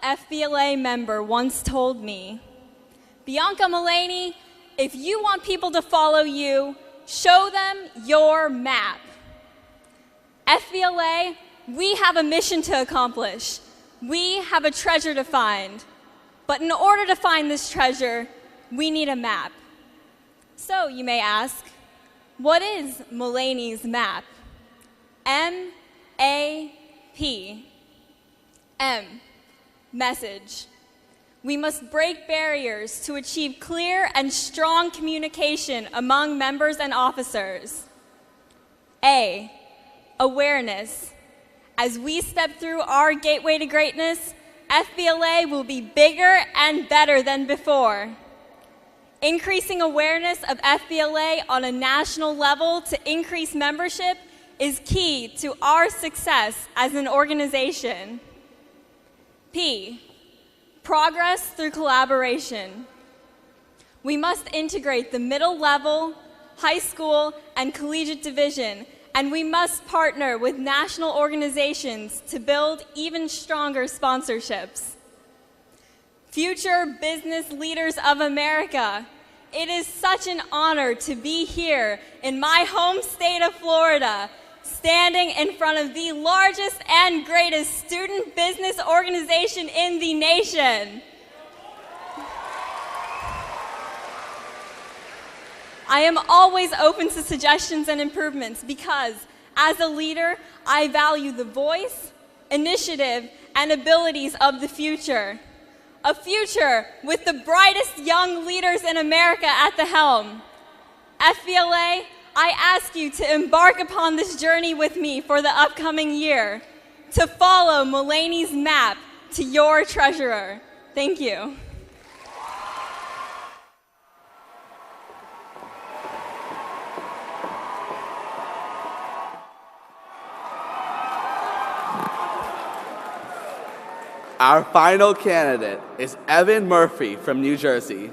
FBLA member once told me, "Bianca Mullaney, if you want people to follow you, show them your map." FBLA, we have a mission to accomplish. We have a treasure to find. But in order to find this treasure, we need a map. So you may ask, what is Mullaney's map? M-A-P. M. Message. We must break barriers to achieve clear and strong communication among members and officers. A. Awareness. As we step through our gateway to greatness, FBLA will be bigger and better than before. Increasing awareness of FBLA on a national level to increase membership is key to our success as an organization. P. Progress through collaboration. We must integrate the middle level, high school, and collegiate division, and we must partner with national organizations to build even stronger sponsorships. Future business leaders of America, it is such an honor to be here in my home state of Florida, standing in front of the largest and greatest student business organization in the nation. I am always open to suggestions and improvements because, as a leader, I value the voice, initiative, and abilities of the future. A future with the brightest young leaders in America at the helm. FBLA, I ask you to embark upon this journey with me for the upcoming year, to follow Mullaney's map to your treasurer. Thank you. Our final candidate is Evan Murphy from New Jersey.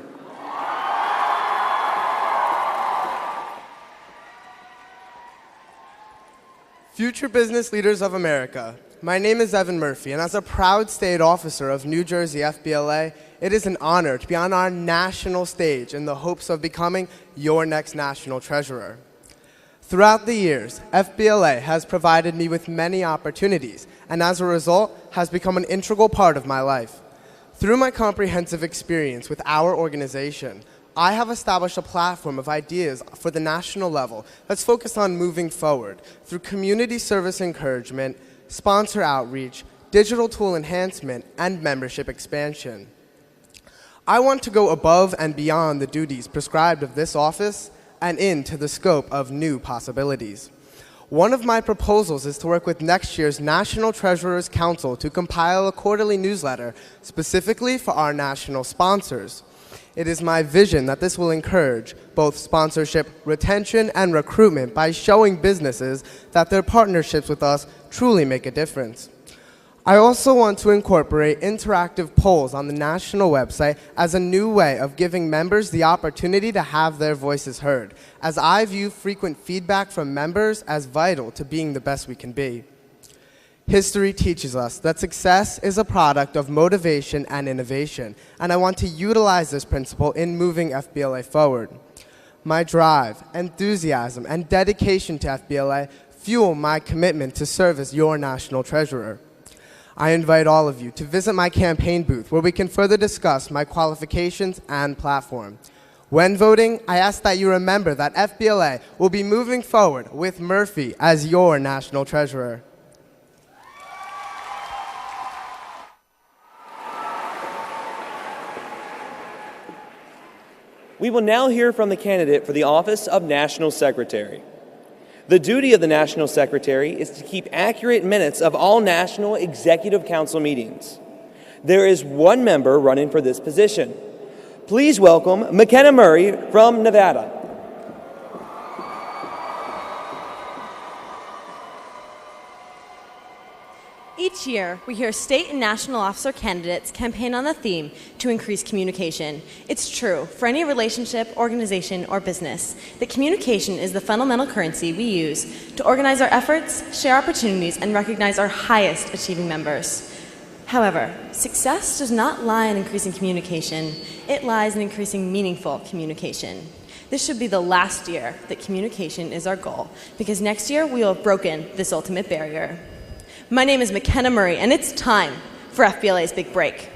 Future business leaders of America, my name is Evan Murphy, and as a proud state officer of New Jersey FBLA, it is an honor to be on our national stage in the hopes of becoming your next national treasurer. Throughout the years, FBLA has provided me with many opportunities, and as a result, has become an integral part of my life. Through my comprehensive experience with our organization, I have established a platform of ideas for the national level that's focused on moving forward through community service encouragement, sponsor outreach, digital tool enhancement, and membership expansion. I want to go above and beyond the duties prescribed of this office and into the scope of new possibilities. One of my proposals is to work with next year's National Treasurers Council to compile a quarterly newsletter specifically for our national sponsors. It is my vision that this will encourage both sponsorship, retention, and recruitment by showing businesses that their partnerships with us truly make a difference. I also want to incorporate interactive polls on the national website as a new way of giving members the opportunity to have their voices heard, as I view frequent feedback from members as vital to being the best we can be. History teaches us that success is a product of motivation and innovation, and I want to utilize this principle in moving FBLA forward. My drive, enthusiasm, and dedication to FBLA fuel my commitment to serve as your national treasurer. I invite all of you to visit my campaign booth where we can further discuss my qualifications and platform. When voting, I ask that you remember that FBLA will be moving forward with Murphy as your national treasurer. We will now hear from the candidate for the office of National Secretary. The duty of the National Secretary is to keep accurate minutes of all National Executive Council meetings. There is one member running for this position. Please welcome McKenna Murray from Nevada. Each year, we hear state and national officer candidates campaign on the theme to increase communication. It's true for any relationship, organization, or business that communication is the fundamental currency we use to organize our efforts, share opportunities, and recognize our highest achieving members. However, success does not lie in increasing communication, it lies in increasing meaningful communication. This should be the last year that communication is our goal, because next year we will have broken this ultimate barrier. My name is McKenna Murray, and it's time for FBLA's Big Break.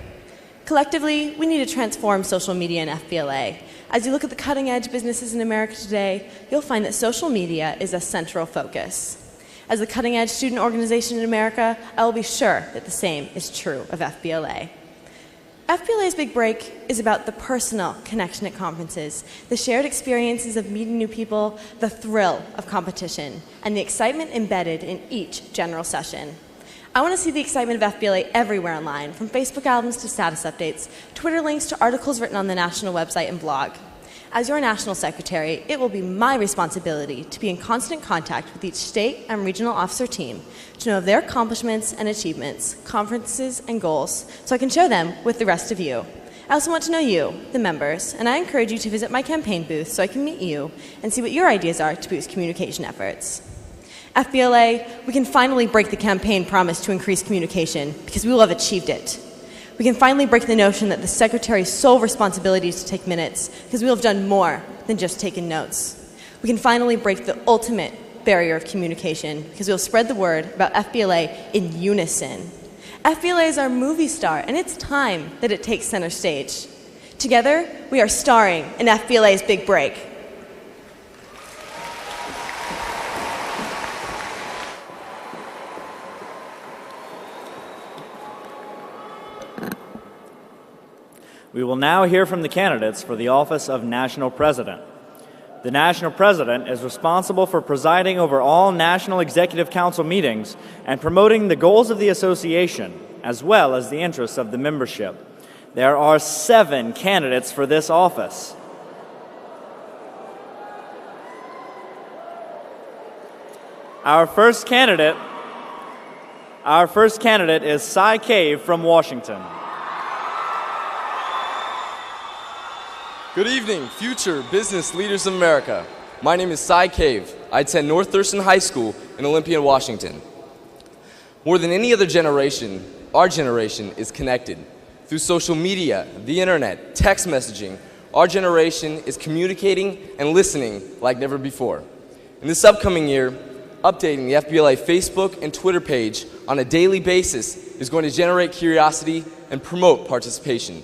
Collectively, we need to transform social media and FBLA. As you look at the cutting-edge businesses in America today, you'll find that social media is a central focus. As the cutting-edge student organization in America, I will be sure that the same is true of FBLA. FBLA's Big Break is about the personal connection at conferences, the shared experiences of meeting new people, the thrill of competition, and the excitement embedded in each general session. I want to see the excitement of FBLA everywhere online, from Facebook albums to status updates, Twitter links to articles written on the national website and blog. As your national secretary, it will be my responsibility to be in constant contact with each state and regional officer team to know of their accomplishments and achievements, conferences and goals, so I can share them with the rest of you. I also want to know you, the members, and I encourage you to visit my campaign booth so I can meet you and see what your ideas are to boost communication efforts. FBLA, we can finally break the campaign promise to increase communication because we will have achieved it. We can finally break the notion that the Secretary's sole responsibility is to take minutes, because we will have done more than just taken notes. We can finally break the ultimate barrier of communication, because we will spread the word about FBLA in unison. FBLA is our movie star, and it's time that it takes center stage. Together, we are starring in FBLA's Big Break. We will now hear from the candidates for the office of National President. The National President is responsible for presiding over all National Executive Council meetings and promoting the goals of the association, as well as the interests of the membership. There are 7 candidates for this office. Our first candidate is Cy Cave from Washington. Good evening, future business leaders of America. My name is Cy Cave. I attend North Thurston High School in Olympia, Washington. More than any other generation, our generation is connected. Through social media, the internet, text messaging, our generation is communicating and listening like never before. In this upcoming year, updating the FBLA Facebook and Twitter page on a daily basis is going to generate curiosity and promote participation.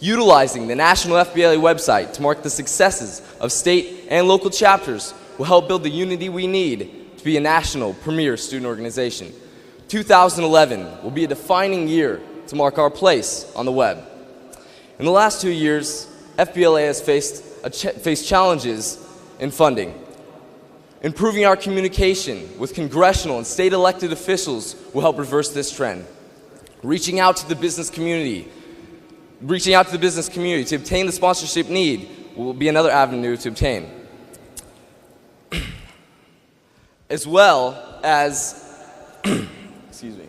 Utilizing the National FBLA website to mark the successes of state and local chapters will help build the unity we need to be a national premier student organization. 2011 will be a defining year to mark our place on the web. In the last 2 years, FBLA has faced challenges in funding. Improving our communication with congressional and state elected officials will help reverse this trend. Reaching out to the business community to obtain the sponsorship need will be another avenue to obtain. As well as, excuse me,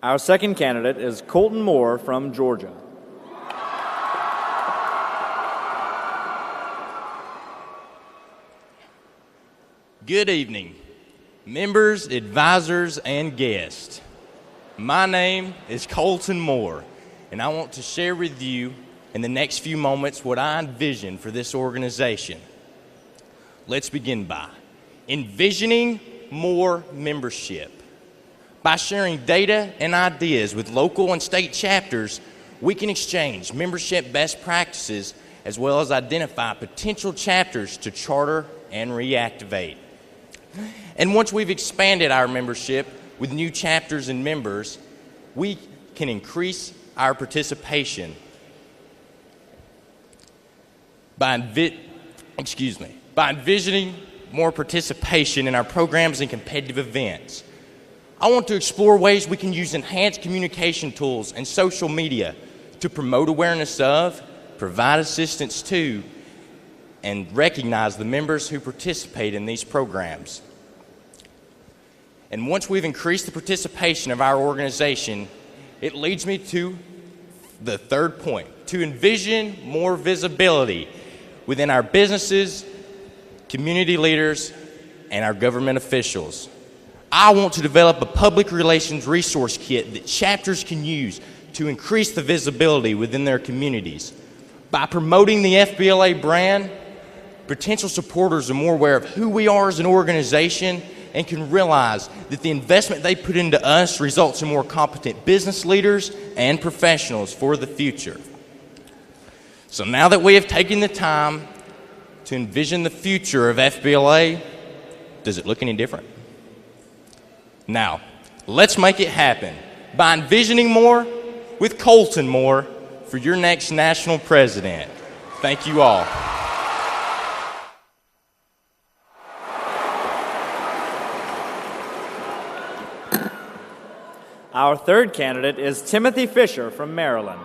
Our second candidate is Colton Moore from Georgia. Good evening, members, advisors, and guests. My name is Colton Moore, and I want to share with you in the next few moments what I envision for this organization. Let's begin by envisioning more membership. By sharing data and ideas with local and state chapters, we can exchange membership best practices as well as identify potential chapters to charter and reactivate. And once we've expanded our membership with new chapters and members, we can increase our participation by envisioning more participation in our programs and competitive events. I want to explore ways we can use enhanced communication tools and social media to promote awareness of, provide assistance to, and recognize the members who participate in these programs. And once we've increased the participation of our organization, it leads me to the third point, to envision more visibility within our businesses, community leaders, and our government officials. I want to develop a public relations resource kit that chapters can use to increase the visibility within their communities. By promoting the FBLA brand, potential supporters are more aware of who we are as an organization and can realize that the investment they put into us results in more competent business leaders and professionals for the future. So now that we have taken the time to envision the future of FBLA, does it look any different? Now, let's make it happen by envisioning more with Colton Moore for your next national president. Thank you all. Our third candidate is Timothy Fisher from Maryland.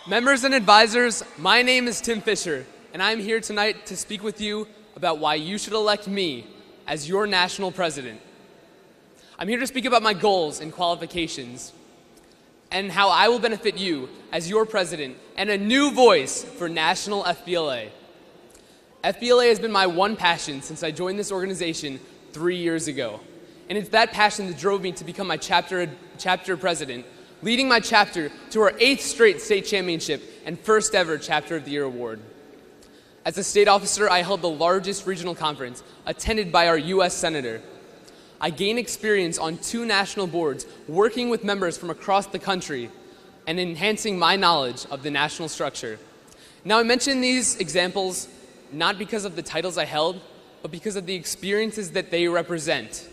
Members and advisors, my name is Tim Fisher, and I'm here tonight to speak with you about why you should elect me as your national president. I'm here to speak about my goals and qualifications and how I will benefit you as your president and a new voice for National FBLA. FBLA has been my one passion since I joined this organization 3 years ago, and it's that passion that drove me to become my chapter president, leading my chapter to our 8th straight state championship and first ever Chapter of the Year award. As a state officer, I held the largest regional conference, attended by our U.S. Senator. I gained experience on 2 national boards, working with members from across the country and enhancing my knowledge of the national structure. Now, I mention these examples not because of the titles I held, but because of the experiences that they represent.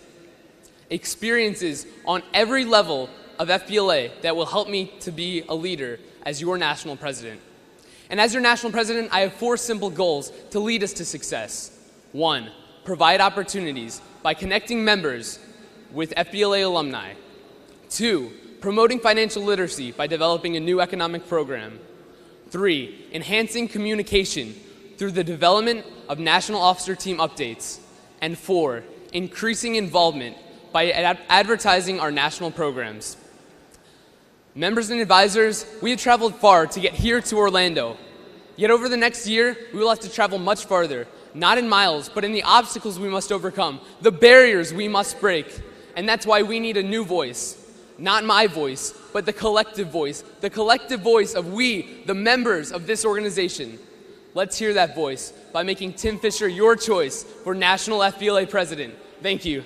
Experiences on every level of FBLA that will help me to be a leader as your national president. And as your national president, I have 4 simple goals to lead us to success. 1, provide opportunities by connecting members with FBLA alumni. 2, promoting financial literacy by developing a new economic program. 3, enhancing communication through the development of national officer team updates. And 4, increasing involvement by advertising our national programs. Members and advisors, we have traveled far to get here to Orlando. Yet over the next year, we will have to travel much farther, not in miles, but in the obstacles we must overcome, the barriers we must break. And that's why we need a new voice. Not my voice, but the collective voice of we, the members of this organization. Let's hear that voice by making Tim Fisher your choice for National FBLA President. Thank you.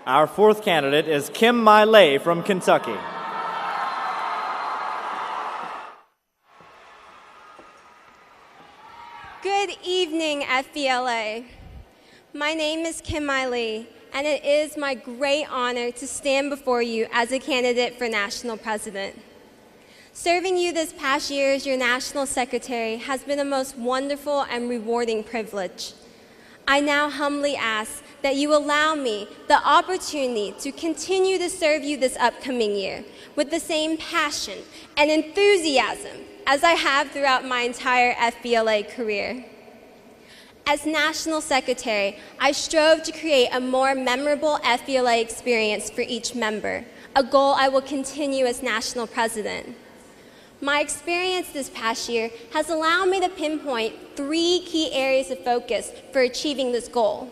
Our 4th candidate is Kim Miley from Kentucky. Good evening, FBLA. My name is Kim Miley, and it is my great honor to stand before you as a candidate for national president. Serving you this past year as your national secretary has been a most wonderful and rewarding privilege. I now humbly ask that you allow me the opportunity to continue to serve you this upcoming year with the same passion and enthusiasm as I have throughout my entire FBLA career. As National Secretary, I strove to create a more memorable FBLA experience for each member, a goal I will continue as National President. My experience this past year has allowed me to pinpoint 3 key areas of focus for achieving this goal.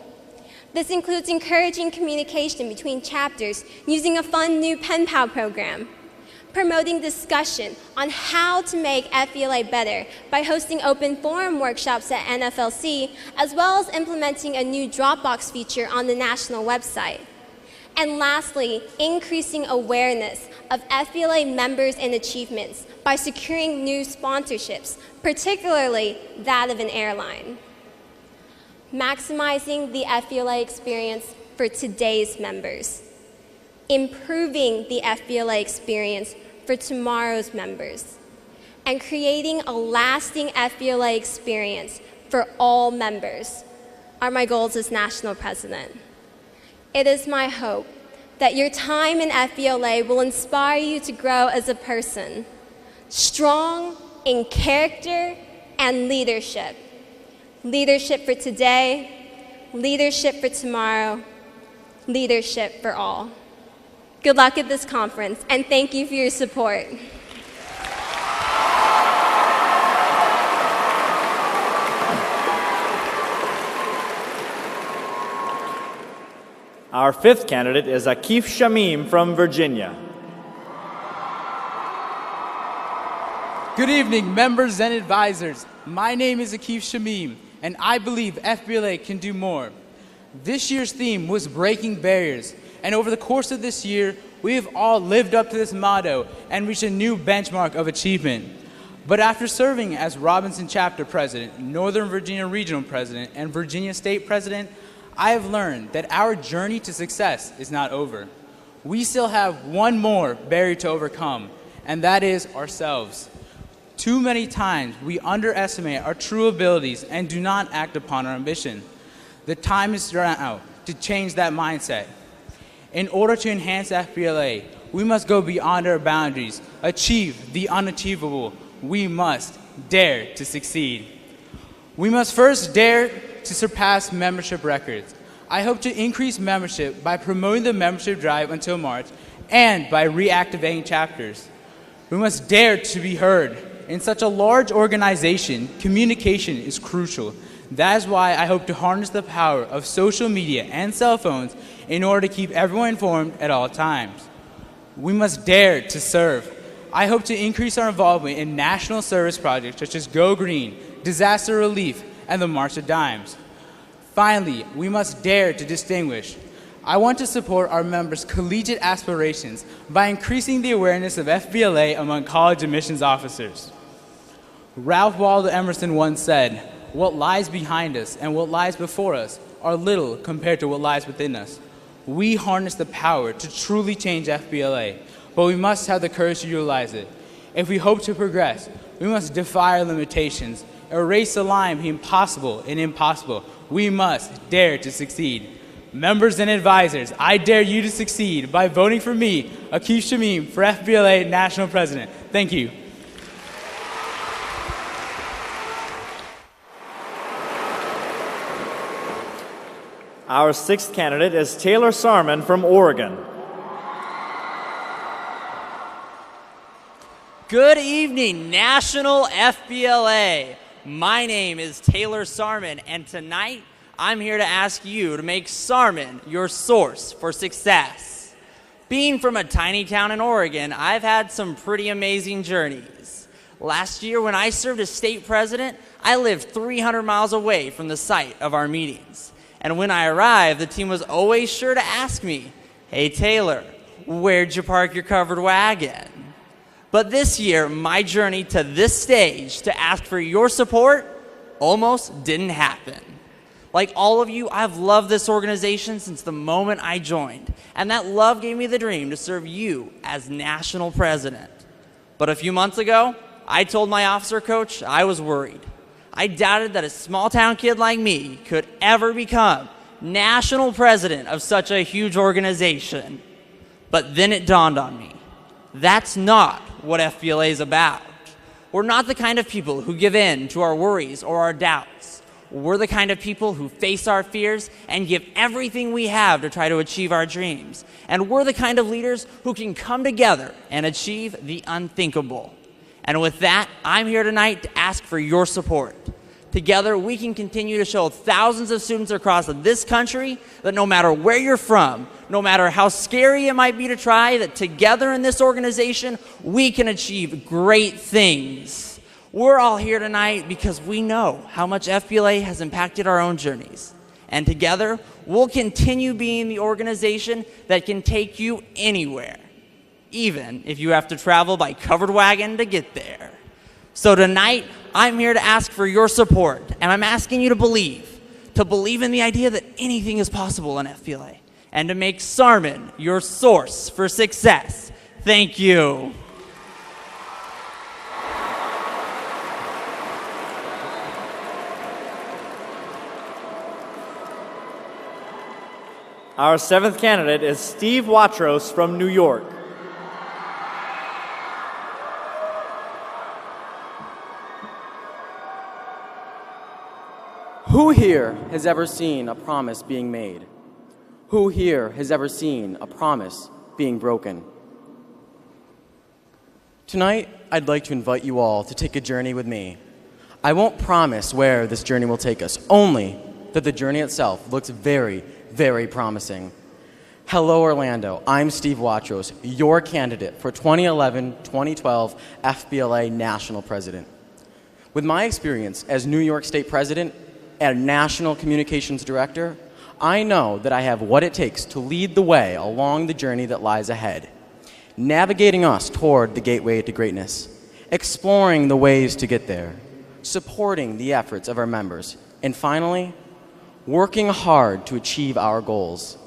This includes encouraging communication between chapters using a fun new pen pal program, promoting discussion on how to make FBLA better by hosting open forum workshops at NFLC, as well as implementing a new Dropbox feature on the national website. And lastly, increasing awareness of FBLA members and achievements by securing new sponsorships, particularly that of an airline. Maximizing the FBLA experience for today's members. Improving the FBLA experience for tomorrow's members. And creating a lasting FBLA experience for all members are my goals as National President. It is my hope that your time in FBLA will inspire you to grow as a person, strong in character and leadership. Leadership for today, leadership for tomorrow, leadership for all. Good luck at this conference, and thank you for your support. Our fifth candidate is Akif Shamim from Virginia. Good evening, members and advisors. My name is Akif Shamim, and I believe FBLA can do more. This year's theme was breaking barriers, and over the course of this year, we have all lived up to this motto and reached a new benchmark of achievement. But after serving as Robinson Chapter President, Northern Virginia Regional President, and Virginia State President, I have learned that our journey to success is not over. We still have one more barrier to overcome, and that is ourselves. Too many times we underestimate our true abilities and do not act upon our ambition. The time is now to change that mindset. In order to enhance FBLA, we must go beyond our boundaries, achieve the unachievable. We must dare to succeed. We must first dare to surpass membership records. I hope to increase membership by promoting the membership drive until March and by reactivating chapters. We must dare to be heard. In such a large organization, communication is crucial. That is why I hope to harness the power of social media and cell phones in order to keep everyone informed at all times. We must dare to serve. I hope to increase our involvement in national service projects such as Go Green, disaster relief, and the March of Dimes. Finally, we must dare to distinguish. I want to support our members' collegiate aspirations by increasing the awareness of FBLA among college admissions officers. Ralph Waldo Emerson once said, "What lies behind us and what lies before us are little compared to what lies within us." We harness the power to truly change FBLA, but we must have the courage to utilize it. If we hope to progress, we must defy our limitations, erase the line between possible and impossible. We must dare to succeed. Members and advisors, I dare you to succeed by voting for me, Akif Shamim, for FBLA National President. Thank you. Our sixth candidate is Taylor Sarman from Oregon. Good evening, National FBLA. My name is Taylor Sarman, and tonight I'm here to ask you to make Sarman your source for success. Being from a tiny town in Oregon, I've had some pretty amazing journeys. Last year, when I served as state president, I lived 300 miles away from the site of our meetings. And when I arrived, the team was always sure to ask me, "Hey Taylor, where'd you park your covered wagon?" But this year, my journey to this stage to ask for your support almost didn't happen. Like all of you, I've loved this organization since the moment I joined, and that love gave me the dream to serve you as national president. But a few months ago, I told my officer coach I was worried. I doubted that a small town kid like me could ever become national president of such a huge organization. But then it dawned on me. That's not what FBLA is about. We're not the kind of people who give in to our worries or our doubts. We're the kind of people who face our fears and give everything we have to try to achieve our dreams. And we're the kind of leaders who can come together and achieve the unthinkable. And with that, I'm here tonight to ask for your support. Together, we can continue to show thousands of students across this country that no matter where you're from, no matter how scary it might be to try, that together in this organization, we can achieve great things. We're all here tonight because we know how much FBLA has impacted our own journeys. And together, we'll continue being the organization that can take you anywhere, even if you have to travel by covered wagon to get there. So tonight, I'm here to ask for your support, and I'm asking you to believe in the idea that anything is possible in FBLA, and to make Sarman your source for success. Thank you. Our seventh candidate is Steve Watros from New York. Who here has ever seen a promise being made? Who here has ever seen a promise being broken? Tonight, I'd like to invite you all to take a journey with me. I won't promise where this journey will take us, only that the journey itself looks very, very promising. Hello, Orlando. I'm Steve Watros, your candidate for 2011-2012 FBLA National President. With my experience as New York State President and National Communications Director, I know that I have what it takes to lead the way along the journey that lies ahead, navigating us toward the gateway to greatness, exploring the ways to get there, supporting the efforts of our members, and finally, working hard to achieve our goals.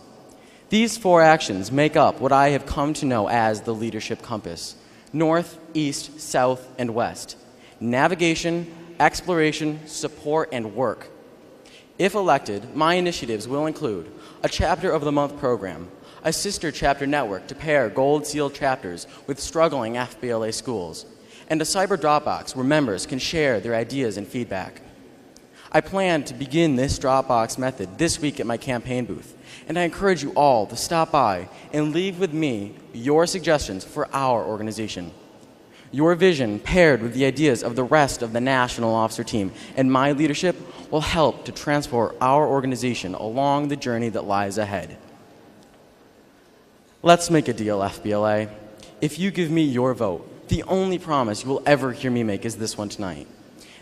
These 4 actions make up what I have come to know as the leadership compass: north, east, south, and west. Navigation, exploration, support, and work. If elected, my initiatives will include a Chapter of the Month program, a sister chapter network to pair gold seal chapters with struggling FBLA schools, and a cyber Dropbox where members can share their ideas and feedback. I plan to begin this Dropbox method this week at my campaign booth, and I encourage you all to stop by and leave with me your suggestions for our organization. Your vision, paired with the ideas of the rest of the National Officer team and my leadership, will help to transport our organization along the journey that lies ahead. Let's make a deal, FBLA. If you give me your vote, the only promise you will ever hear me make is this one tonight: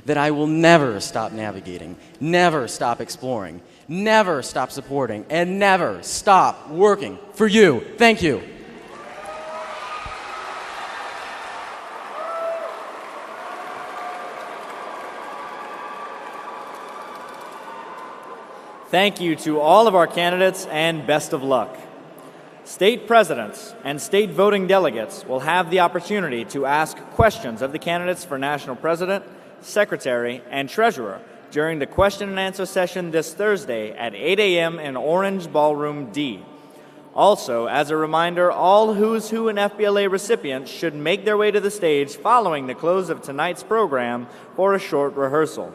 that I will never stop navigating, never stop exploring, never stop supporting, and never stop working for you. Thank you. Thank you to all of our candidates and best of luck. State presidents and state voting delegates will have the opportunity to ask questions of the candidates for national president, secretary, and treasurer during the question and answer session this Thursday at 8 a.m. in Orange Ballroom D. Also, as a reminder, all Who's Who and FBLA recipients should make their way to the stage following the close of tonight's program for a short rehearsal.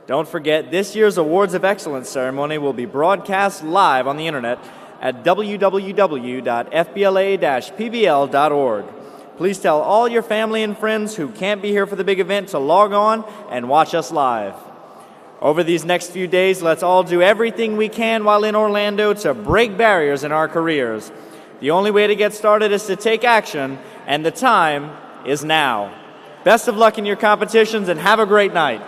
Don't forget, this year's Awards of Excellence ceremony will be broadcast live on the internet at www.fbla-pbl.org. Please tell all your family and friends who can't be here for the big event to log on and watch us live. Over these next few days, let's all do everything we can while in Orlando to break barriers in our careers. The only way to get started is to take action, and the time is now. Best of luck in your competitions, and have a great night.